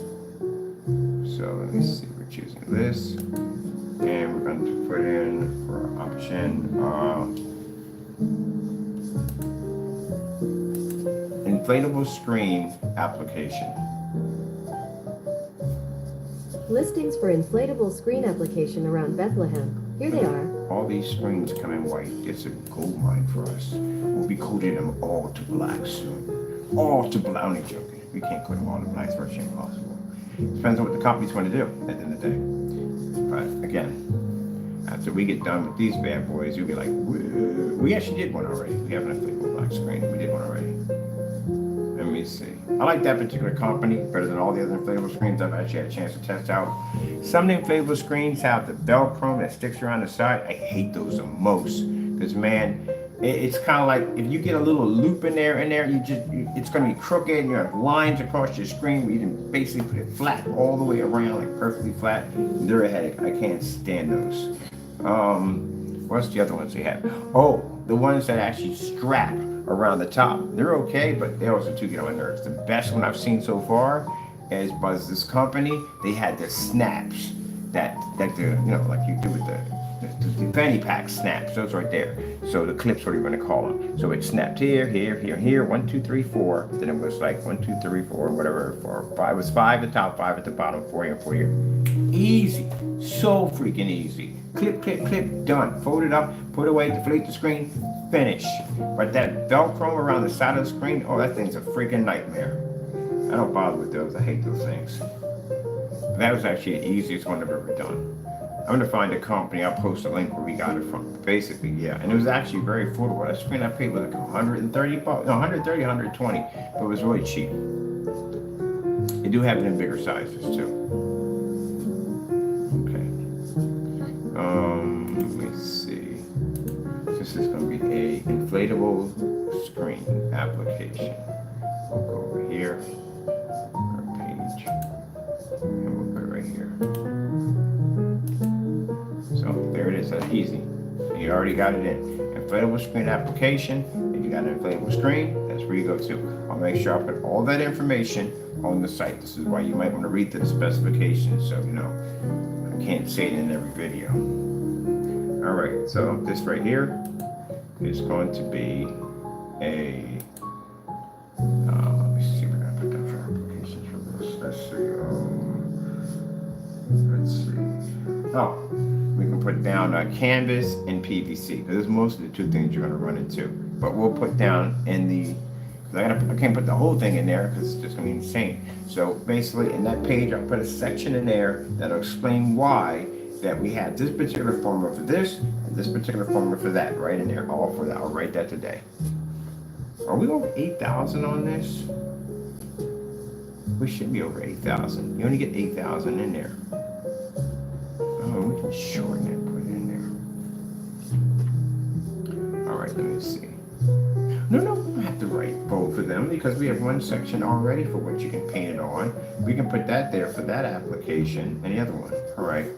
So let me see, we're choosing this. And we're going to put in for option inflatable screen application. Listings for inflatable screen application around Bethlehem. Here they are. All these screens come in white. It's a gold mine for us. We'll be coating them all to black soon. All to black. Only joking. We can't coat them all to black. It's virtually impossible. Depends on what the company's going to do at the end of the day. But again, after we get done with these bad boys, you'll be like, we actually did one already. We have an inflatable black screen. We did one already. Let me see. I like that particular company better than all the other inflatable screens I've actually had a chance to test out. Some of the inflatable screens have the Velcro that sticks around the side. I hate those the most because, man, it's kind of like if you get a little loop in there, it's going to be crooked and you have lines across your screen where you can basically put it flat all the way around, like perfectly flat. They're a headache. I can't stand those. What's the other ones they have? Oh, the ones that actually strap around the top. They're okay, but they also do get on my nerves. The best one I've seen so far is by this company. They had the snaps that like the like you do with the fanny pack snaps. Those right there. So the clips, what are you going to call them? So it snapped here, here, here, here. 1, 2, 3, 4. Then it was like 1, 2, 3, 4, whatever. 4, 5. It was 5 at the top, 5 at the bottom, 4 here, 4 here. Easy, so freaking easy. Clip, clip, clip, done. Fold it up, put away, deflate the screen, finish. But that Velcro around the side of the screen, oh, that thing's a freaking nightmare. I don't bother with those. I hate those things. That was actually the easiest one I've ever done. I'm going to find a company. I'll post a link where we got it from. Basically, yeah. And it was actually very affordable. That screen I paid was like 130 bucks. No, 130, 120. But it was really cheap. They do have it in bigger sizes, too. Okay. Let me see. This is going to be a inflatable screen application. We'll go over here. Our page. And we'll put it right here. So there it is. That's easy. You already got it in. Inflatable screen application. If you got an inflatable screen, that's where you go to. I'll make sure I put all that information on the site. This is why you might want to read the specifications. So, I can't say it in every video. All right. So this right here is going to be a, let me see. We're going to put down for applications for this. Let's see. Oh. We can put down canvas and PVC. This is most of the two things you're going to run into. But we'll put down in the, I can't put the whole thing in there because it's just going to be insane. So basically in that page, I'll put a section in there that'll explain why that we have this particular formula for this and this particular formula for that right in there. All for that. I'll write that today. Are we over 8,000 on this? We should be over 8,000. You only get 8,000 in there. Oh, we can shorten it, put it in there. All right, let me see. No, we don't have to write both of them because we have one section already for what you can paint it on. We can put that there for that application and the other one. All right.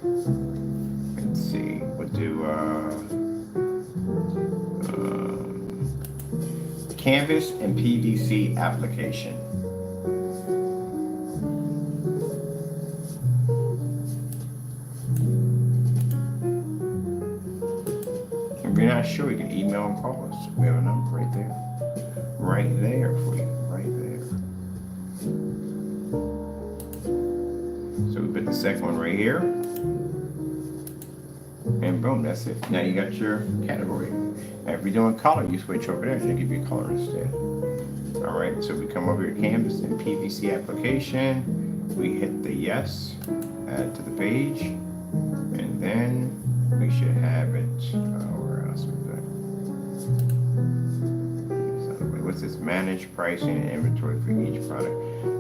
Let's see. We'll do canvas and PVC application. If you're not sure, you can email and call us. We have a number right there. Right there for you. Right there. So we put the second one right here. And boom, that's it. Now you got your category. Now if you're doing color, you switch over there and they give you color instead. All right, so we come over here, canvas and PVC application. We hit the yes, add to the page, and then we should have it. Where else was that? What's this? Manage pricing and inventory for each product.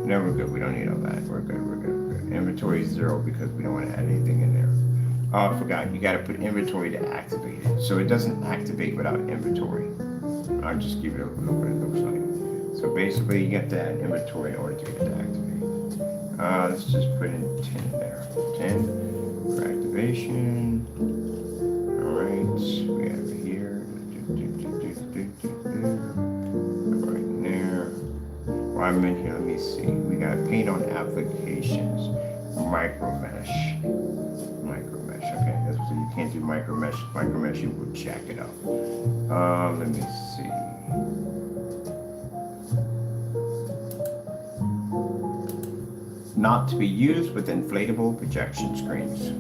No, we're good. We don't need all that. We're good. We're good. We're good. Inventory is 0 because we don't want to add anything in there. Oh, I forgot. You got to put inventory to activate it. So it doesn't activate without inventory. I'll just give you a little bit it looks like. So basically, you get to add inventory in order to get it to activate. Let's just put in 10 there. 10 for activation. All right. We have it here. Right in there. Well, I mentioned, let me see. We got paint on applications. Micro mesh. Okay, that's so you can't do micro mesh. Micro mesh, you will jack it up. Let me see. Not to be used with inflatable projection screens.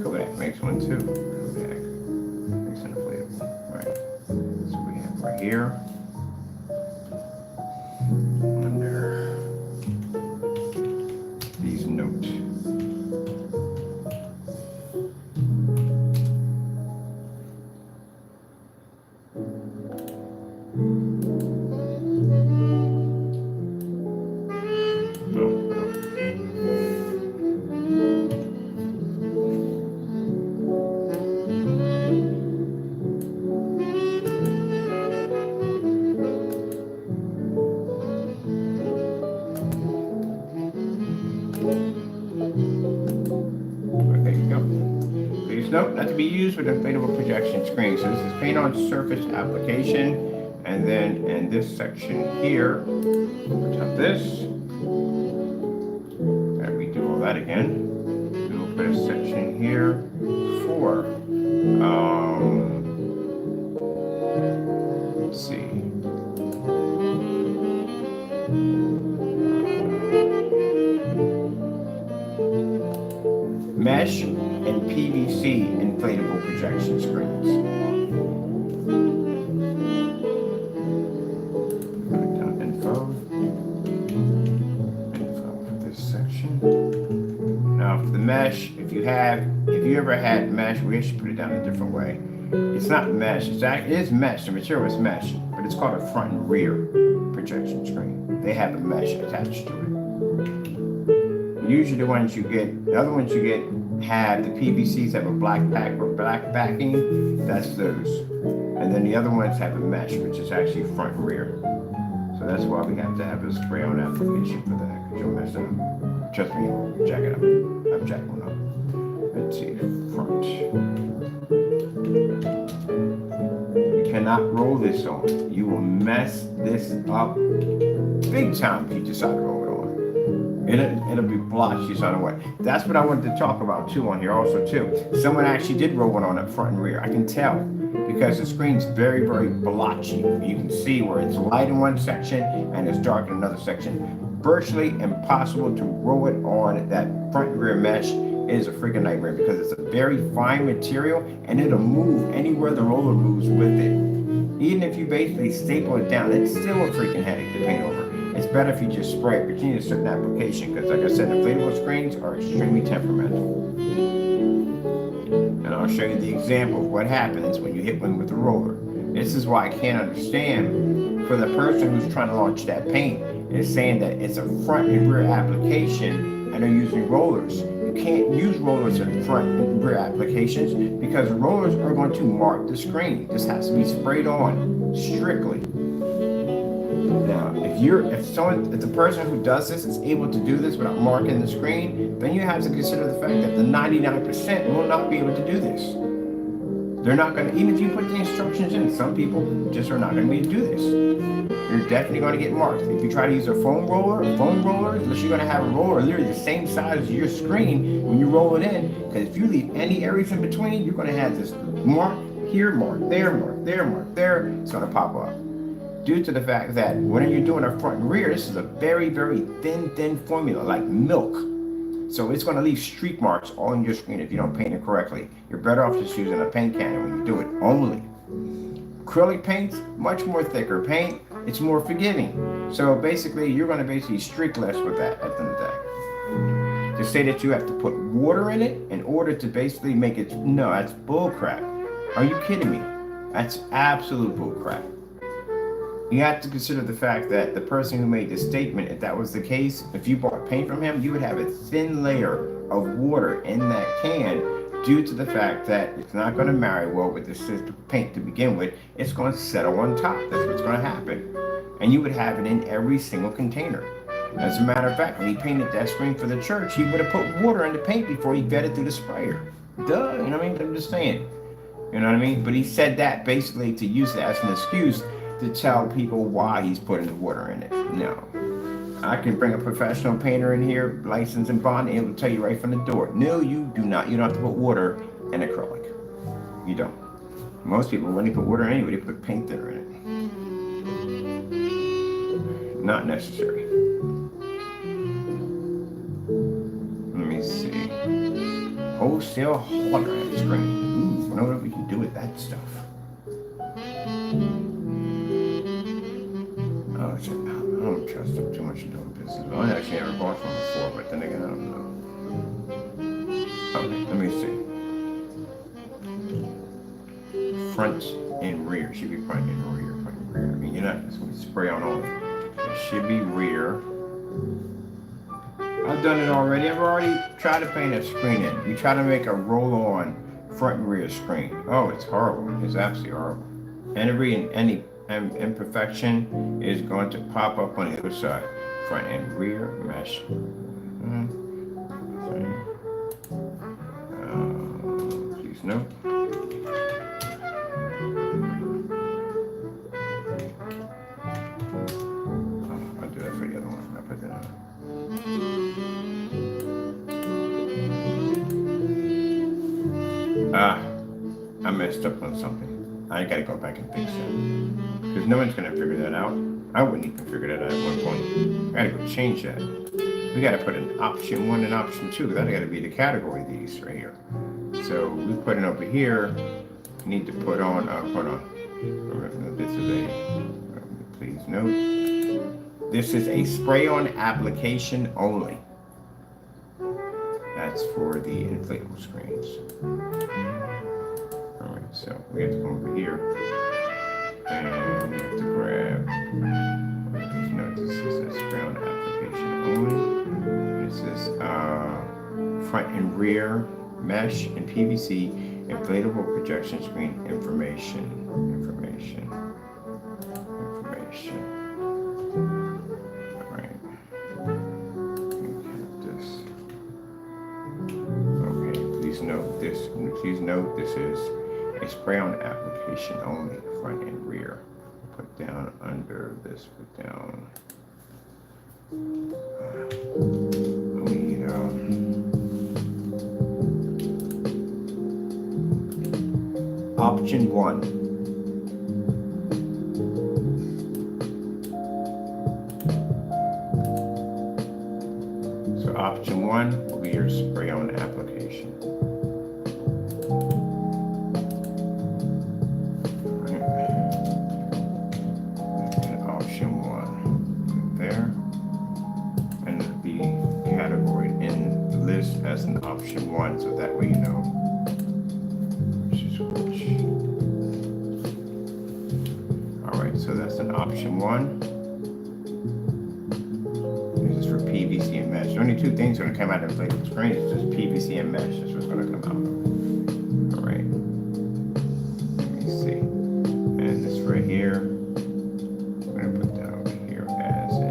Kodak makes one too. Kodak makes an inflatable. Right. So we have right here. Nope, not to be used with inflatable projection screen. So this is paint on surface application, and then in this section here, we'll have this. And we do all that again. We will put a section here for let's see. Mesh and PVC inflatable projection screens. Put down info for this section. Now for the mesh, if you ever had mesh, we should put it down a different way. It's not mesh, it is mesh, the material is mesh, but it's called a front and rear projection screen. They have a mesh attached to it. Usually the other ones you get have the PVCs have a black backing, that's those. And then the other ones have a mesh, which is actually front and rear. So that's why we have to have a spray on application for that, because you'll mess it up. Trust me, you'll jack it up. I've jacked one up. Let's see, front. You cannot roll this on. You will mess this up big time if you decide to roll it on. It'll be blotchy, so what. That's what I wanted to talk about too on here also too. Someone actually did roll one on up front and rear. I can tell because the screen's very, very blotchy. You can see where it's light in one section and it's dark in another section. Virtually impossible to roll it on that front and rear mesh. It is a freaking nightmare because it's a very fine material and it'll move anywhere the roller moves with it. Even if you basically staple it down, it's still a freaking headache to paint over. It's better if you just spray it, but you need a certain application because, like I said, inflatable screens are extremely temperamental. And I'll show you the example of what happens when you hit one with a roller. This is why I can't understand for the person who's trying to launch that paint is saying that it's a front and rear application and they're using rollers. You can't use rollers in front and rear applications because rollers are going to mark the screen. This has to be sprayed on strictly. Now, if the person who does this is able to do this without marking the screen, then you have to consider the fact that the 99% will not be able to do this. They're not going to, even if you put the instructions in, some people just are not going to be able to do this. You're definitely going to get marked. If you try to use a foam roller, unless you're going to have a roller literally the same size as your screen when you roll it in, because if you leave any areas in between, you're going to have this mark here, mark there, mark there, mark there. It's going to pop up. Due to the fact that when you're doing a front and rear, this is a very, very thin formula, like milk. So it's going to leave streak marks all on your screen if you don't paint it correctly. You're better off just using a paint can when you do it only. Acrylic paints, much more thicker paint. It's more forgiving. So basically, you're going to basically streak less with that at the end of the day. To say that you have to put water in it in order to basically make it, no, that's bull crap. Are you kidding me? That's absolute bull crap. You have to consider the fact that the person who made this statement, if that was the case, if you bought paint from him, you would have a thin layer of water in that can due to the fact that it's not going to marry well with this paint to begin with. It's going to settle on top. That's what's going to happen. And you would have it in every single container. As a matter of fact, when he painted that screen for the church, he would have put water in the paint before he vetted through the sprayer. Duh, you know what I mean? I'm just saying. You know what I mean? But he said that basically to use it as an excuse to tell people why he's putting the water in it. No. I can bring a professional painter in here, licensed and bond, and it will tell you right from the door. No, you do not. You don't have to put water in acrylic. You don't. Most people, when they put water in anyway, they put paint thinner in it. Not necessary. Let me see. Wholesale hard drive screen. Ooh, I wonder what we can do with that stuff. I don't trust them too much in doing business. Well, I actually never bought from before, but then again, I don't know. Okay, let me see. Front and rear. Should be front and rear. Front and rear. I mean, you're not just going to spray on all of it. It should be rear. I've done it already. I've already tried to paint a screen in. You try to make a roll-on front and rear screen. Oh, it's horrible. It's absolutely horrible. Any imperfection is going to pop up on the other side. Front and rear mesh. Please note. I'll do that for the other one. I'll put that on. I messed up on something. I gotta go back and fix that. Because no one's gonna figure that out. I wouldn't even figure that out at one point. I gotta go change that. We gotta put an option 1 and option 2. That gotta be the category of these right here. So we put it over here. Need to put on, hold on. This is a, please note. This is a spray-on application only. That's for the inflatable screens. Alright, so we have to come over here. And we have to grab, this is a spray-on application only. This is front and rear mesh and PVC inflatable projection screen information. Alright. This. Okay, please note this. Please note this is a spray-on application only, front and rear. Put down under this, put down. We need option 1. So option 1 will be your spray-on application. As an option 1, so that way you know which is which. Alright, so that's an option 1. This is for PVC and mesh. The only two things that are going to come out of the inflatable screen is just PVC and mesh. That's what's going to come out. Alright. Let me see. And this right here, I'm going to put that over here as in.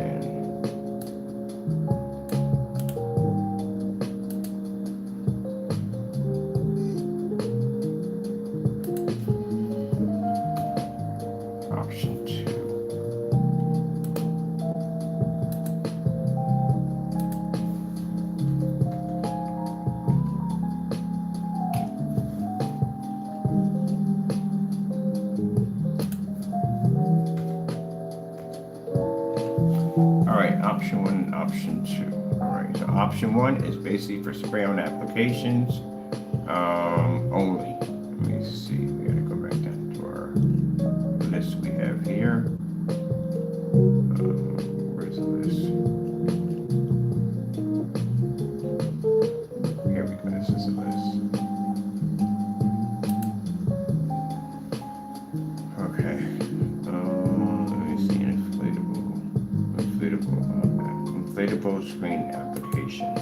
option 1 and option 2. All right, so option 1 is basically for spray-on applications only. Let me see, we gotta go back down to our list we have here. Where's the list? Here we go, this is the list. Okay, let me see, inflatable screen application.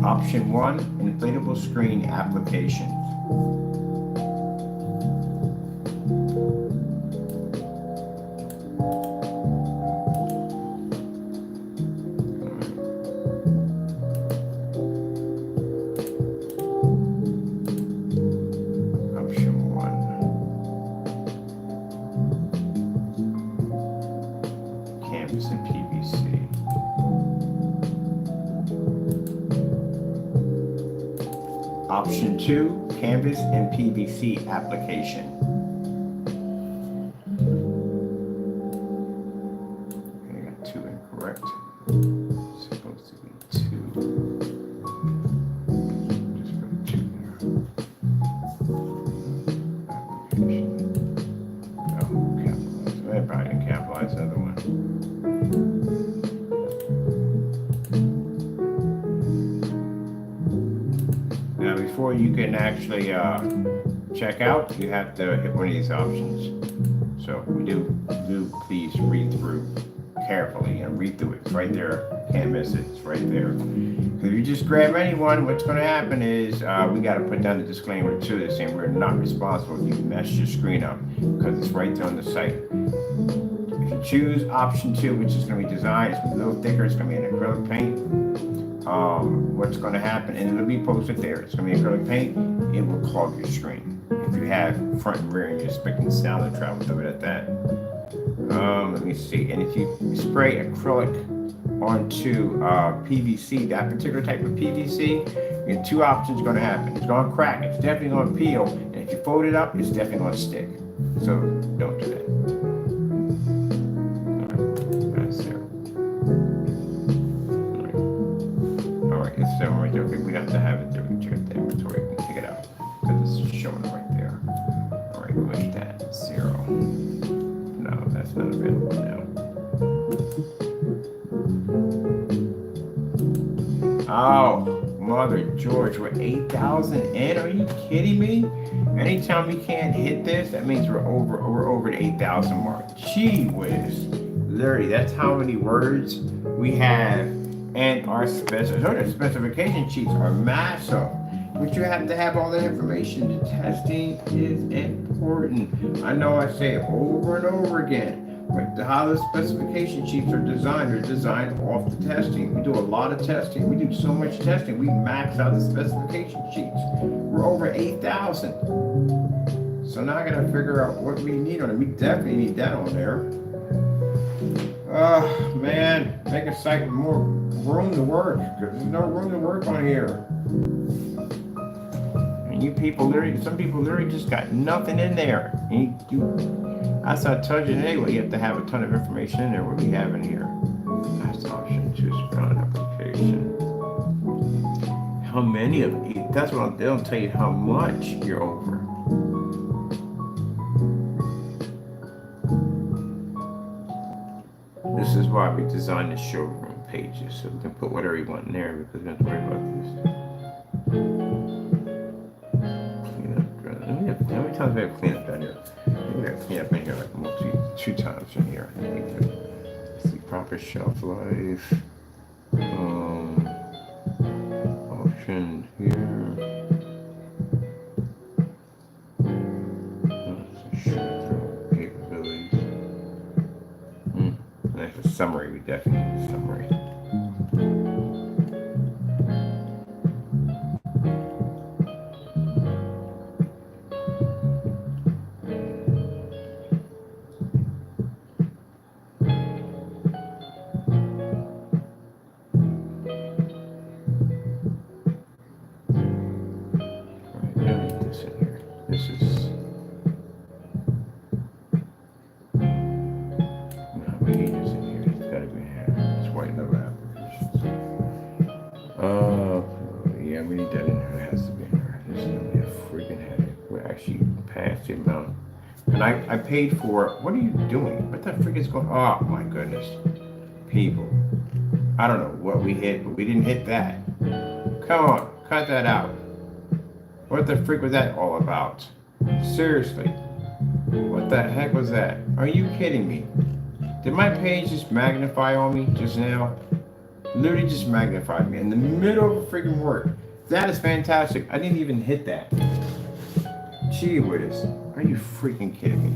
Option 1, inflatable screen applications. Option 1. Canvas and PVC. Option 2, canvas and PVC application. I got 2 incorrect. It's supposed to be 2. Just put 2 there. Application. Oh, capitalize. I probably didn't capitalize the other one. Now, before you can actually check out, you have to hit one of these options. So do please read through carefully and read through it. It's right there. Can't miss it. It's right there. Because if you just grab anyone, what's going to happen is we got to put down the disclaimer to this, saying we're not responsible if you mess your screen up, because it's right there on the site. If you choose option 2, which is going to be designed, it's going to be a little thicker, it's going to be an acrylic paint. What's going to happen, and it'll be posted there. It's going to be acrylic paint. It will clog your screen if you have front and rear and you're expecting sound to travel through it at that. Let me see. And if you spray acrylic onto PVC, that particular type of PVC, you have 2 options going to happen. It's going to crack. It's definitely going to peel. And if you fold it up, it's definitely going to stick. So don't do that. All right, that's there. All right, it's there right there. Okay, we have to have it there. We can check the inventory. We can take it out because it's showing right there. All right, we'll make that 0. No, that's not available now. Oh, Mother George, we're 8,000 in. Are you kidding me? Anytime we can't hit this, that means we're over the 8,000 mark. Gee whiz. Literally, that's how many words we have. And our specification sheets are massive. But you have to have all that information. The testing is important. I know I say it over and over again. But how the specification sheets are designed, they're designed off the testing. We do a lot of testing. We do so much testing. We max out the specification sheets. We're over 8,000. So now I gotta figure out what we need on it. We definitely need that on there. Oh man, make a site with more room to work, because there's no room to work on here. And you people literally, some people literally just got nothing in there. And as I told you anyway, you have to have a ton of information in there. What do we have in here? That's option 2, spell application. How many of these? That's what they don't tell you how much you're over. This is why we designed the showroom pages, so we can put whatever we want in there, because we don't have to worry about this. Clean up. How many times do we have clean up down here? We have clean up in here like 2 times in here. Let's see, proper shelf life. Option here. Capabilities. That's a summary. We definitely need a summary. Yeah, we need that in there. It has to be in there. This is gonna be a freaking headache. We're actually past the amount. And I paid for it. What are you doing? What the freak is going on? Oh my goodness. People. I don't know what we hit, but we didn't hit that. Come on, cut that out. What the freak was that all about? Seriously. What the heck was that? Are you kidding me? Did my page just magnify on me just now? Literally just magnified me in the middle of a freaking word. That is fantastic. I didn't even hit that. Gee whiz. Are you freaking kidding me?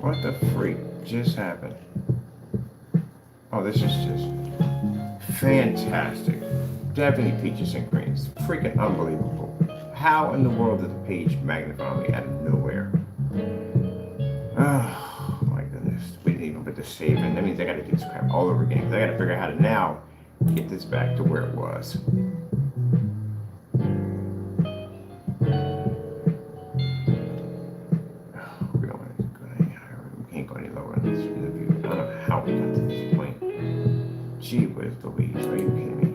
What the freak just happened? Oh, this is just fantastic. Definitely peaches and creams. Freaking unbelievable. How in the world did the page magnify me out of nowhere? Oh my goodness. We didn't even put the save in. That means I gotta do this crap all over again. I gotta figure out how to now get this back to where it was. How we got to this point. Gee whiz Louise, are you kidding me?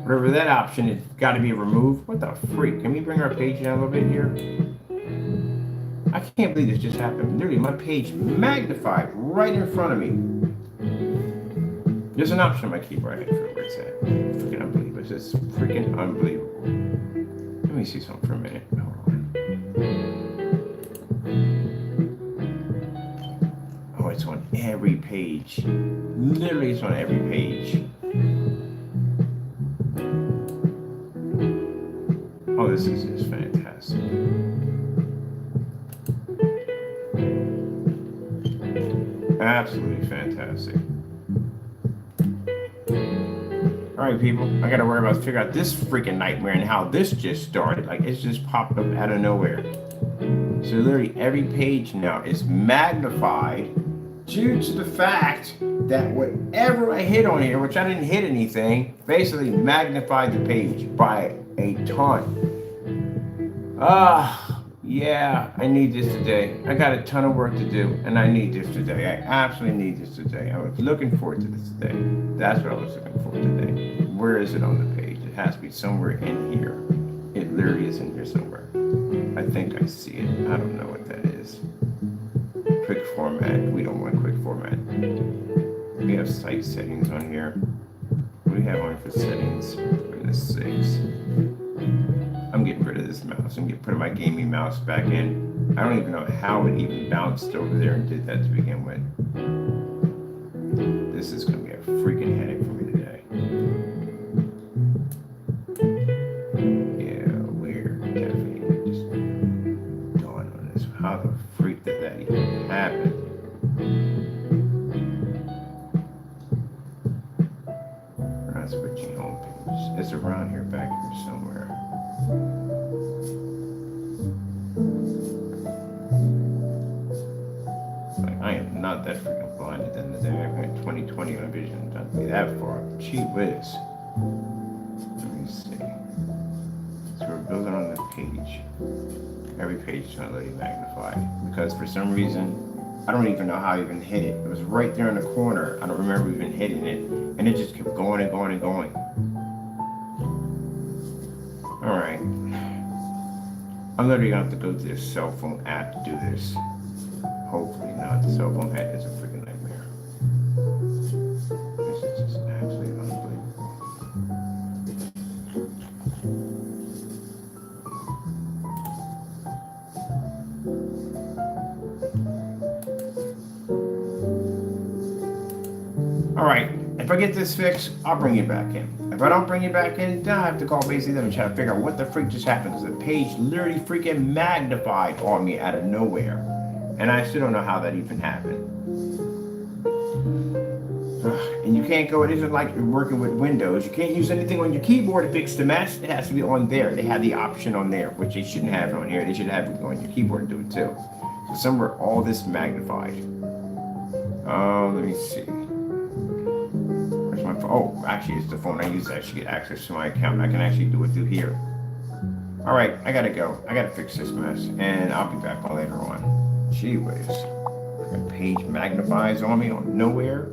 Whatever that option, it's got to be removed. What the freak? Can we bring our page down a little bit here? I can't believe this just happened. Literally, my page magnified right in front of me. There's an option on my keyboard. I forget where it's at. Freaking unbelievable. It's just freaking unbelievable. Let me see something for a minute. Hold on. Oh, it's on every page. Literally, it's on every page. Oh, this is just fantastic. Absolutely fantastic. Alright people, I gotta worry about figure out this freaking nightmare and how this just started. Like it's just popped up out of nowhere. So literally every page now is magnified due to the fact that whatever I hit on here, which I didn't hit anything, basically magnified the page by a ton. Yeah, I need this today. I got a ton of work to do, and I need this today. I absolutely need this today. I was looking forward to this today. That's what I was looking for today. Where is it on the page? It has to be somewhere in here. It literally is in here somewhere. I think I see it. I don't know what that is. Quick format. We don't want quick format. We have site settings on here. What do we have on for settings? For the 6. I'm getting rid of this mouse. I'm putting my gaming mouse back in. I don't even know how it even bounced over there and did that to begin with. This is going to be a freaking headache for me today. Yeah, weird. Definitely just dawned on this. How the freak did that even happen? We're not switching home pages. It's around here, back here somewhere. I am not that freaking blind at the end of the day. I've got 20/20 on vision. Not to be that far. Gee whiz. Let me see. So we're building on the page. Every page is going to let you magnify. Because for some reason, I don't even know how I even hit it. It was right there in the corner. I don't remember even hitting it. And it just kept going and going and going. Alright. I'm literally going to have to go to this cell phone app to do this. Hopefully not. The cell phone app is a freaking nightmare. This is just absolutely unbelievable. Alright, if I get this fixed, I'll bring you back in. If I don't bring you back in, then I have to call basically them and try to figure out what the freak just happened, because the page literally freaking magnified on me out of nowhere. And I still don't know how that even happened. And you can't go, it isn't like you're working with Windows. You can't use anything on your keyboard to fix the mess. It has to be on there. They have the option on there, which they shouldn't have on here. They should have it on your keyboard to do it too. So somewhere all this magnified. Let me see. Oh, actually, it's the phone I use to actually get access to my account. I can actually do it through here. All right, I gotta go. I gotta fix this mess, and I'll be back later on. Gee whiz. The page magnifies on me on nowhere.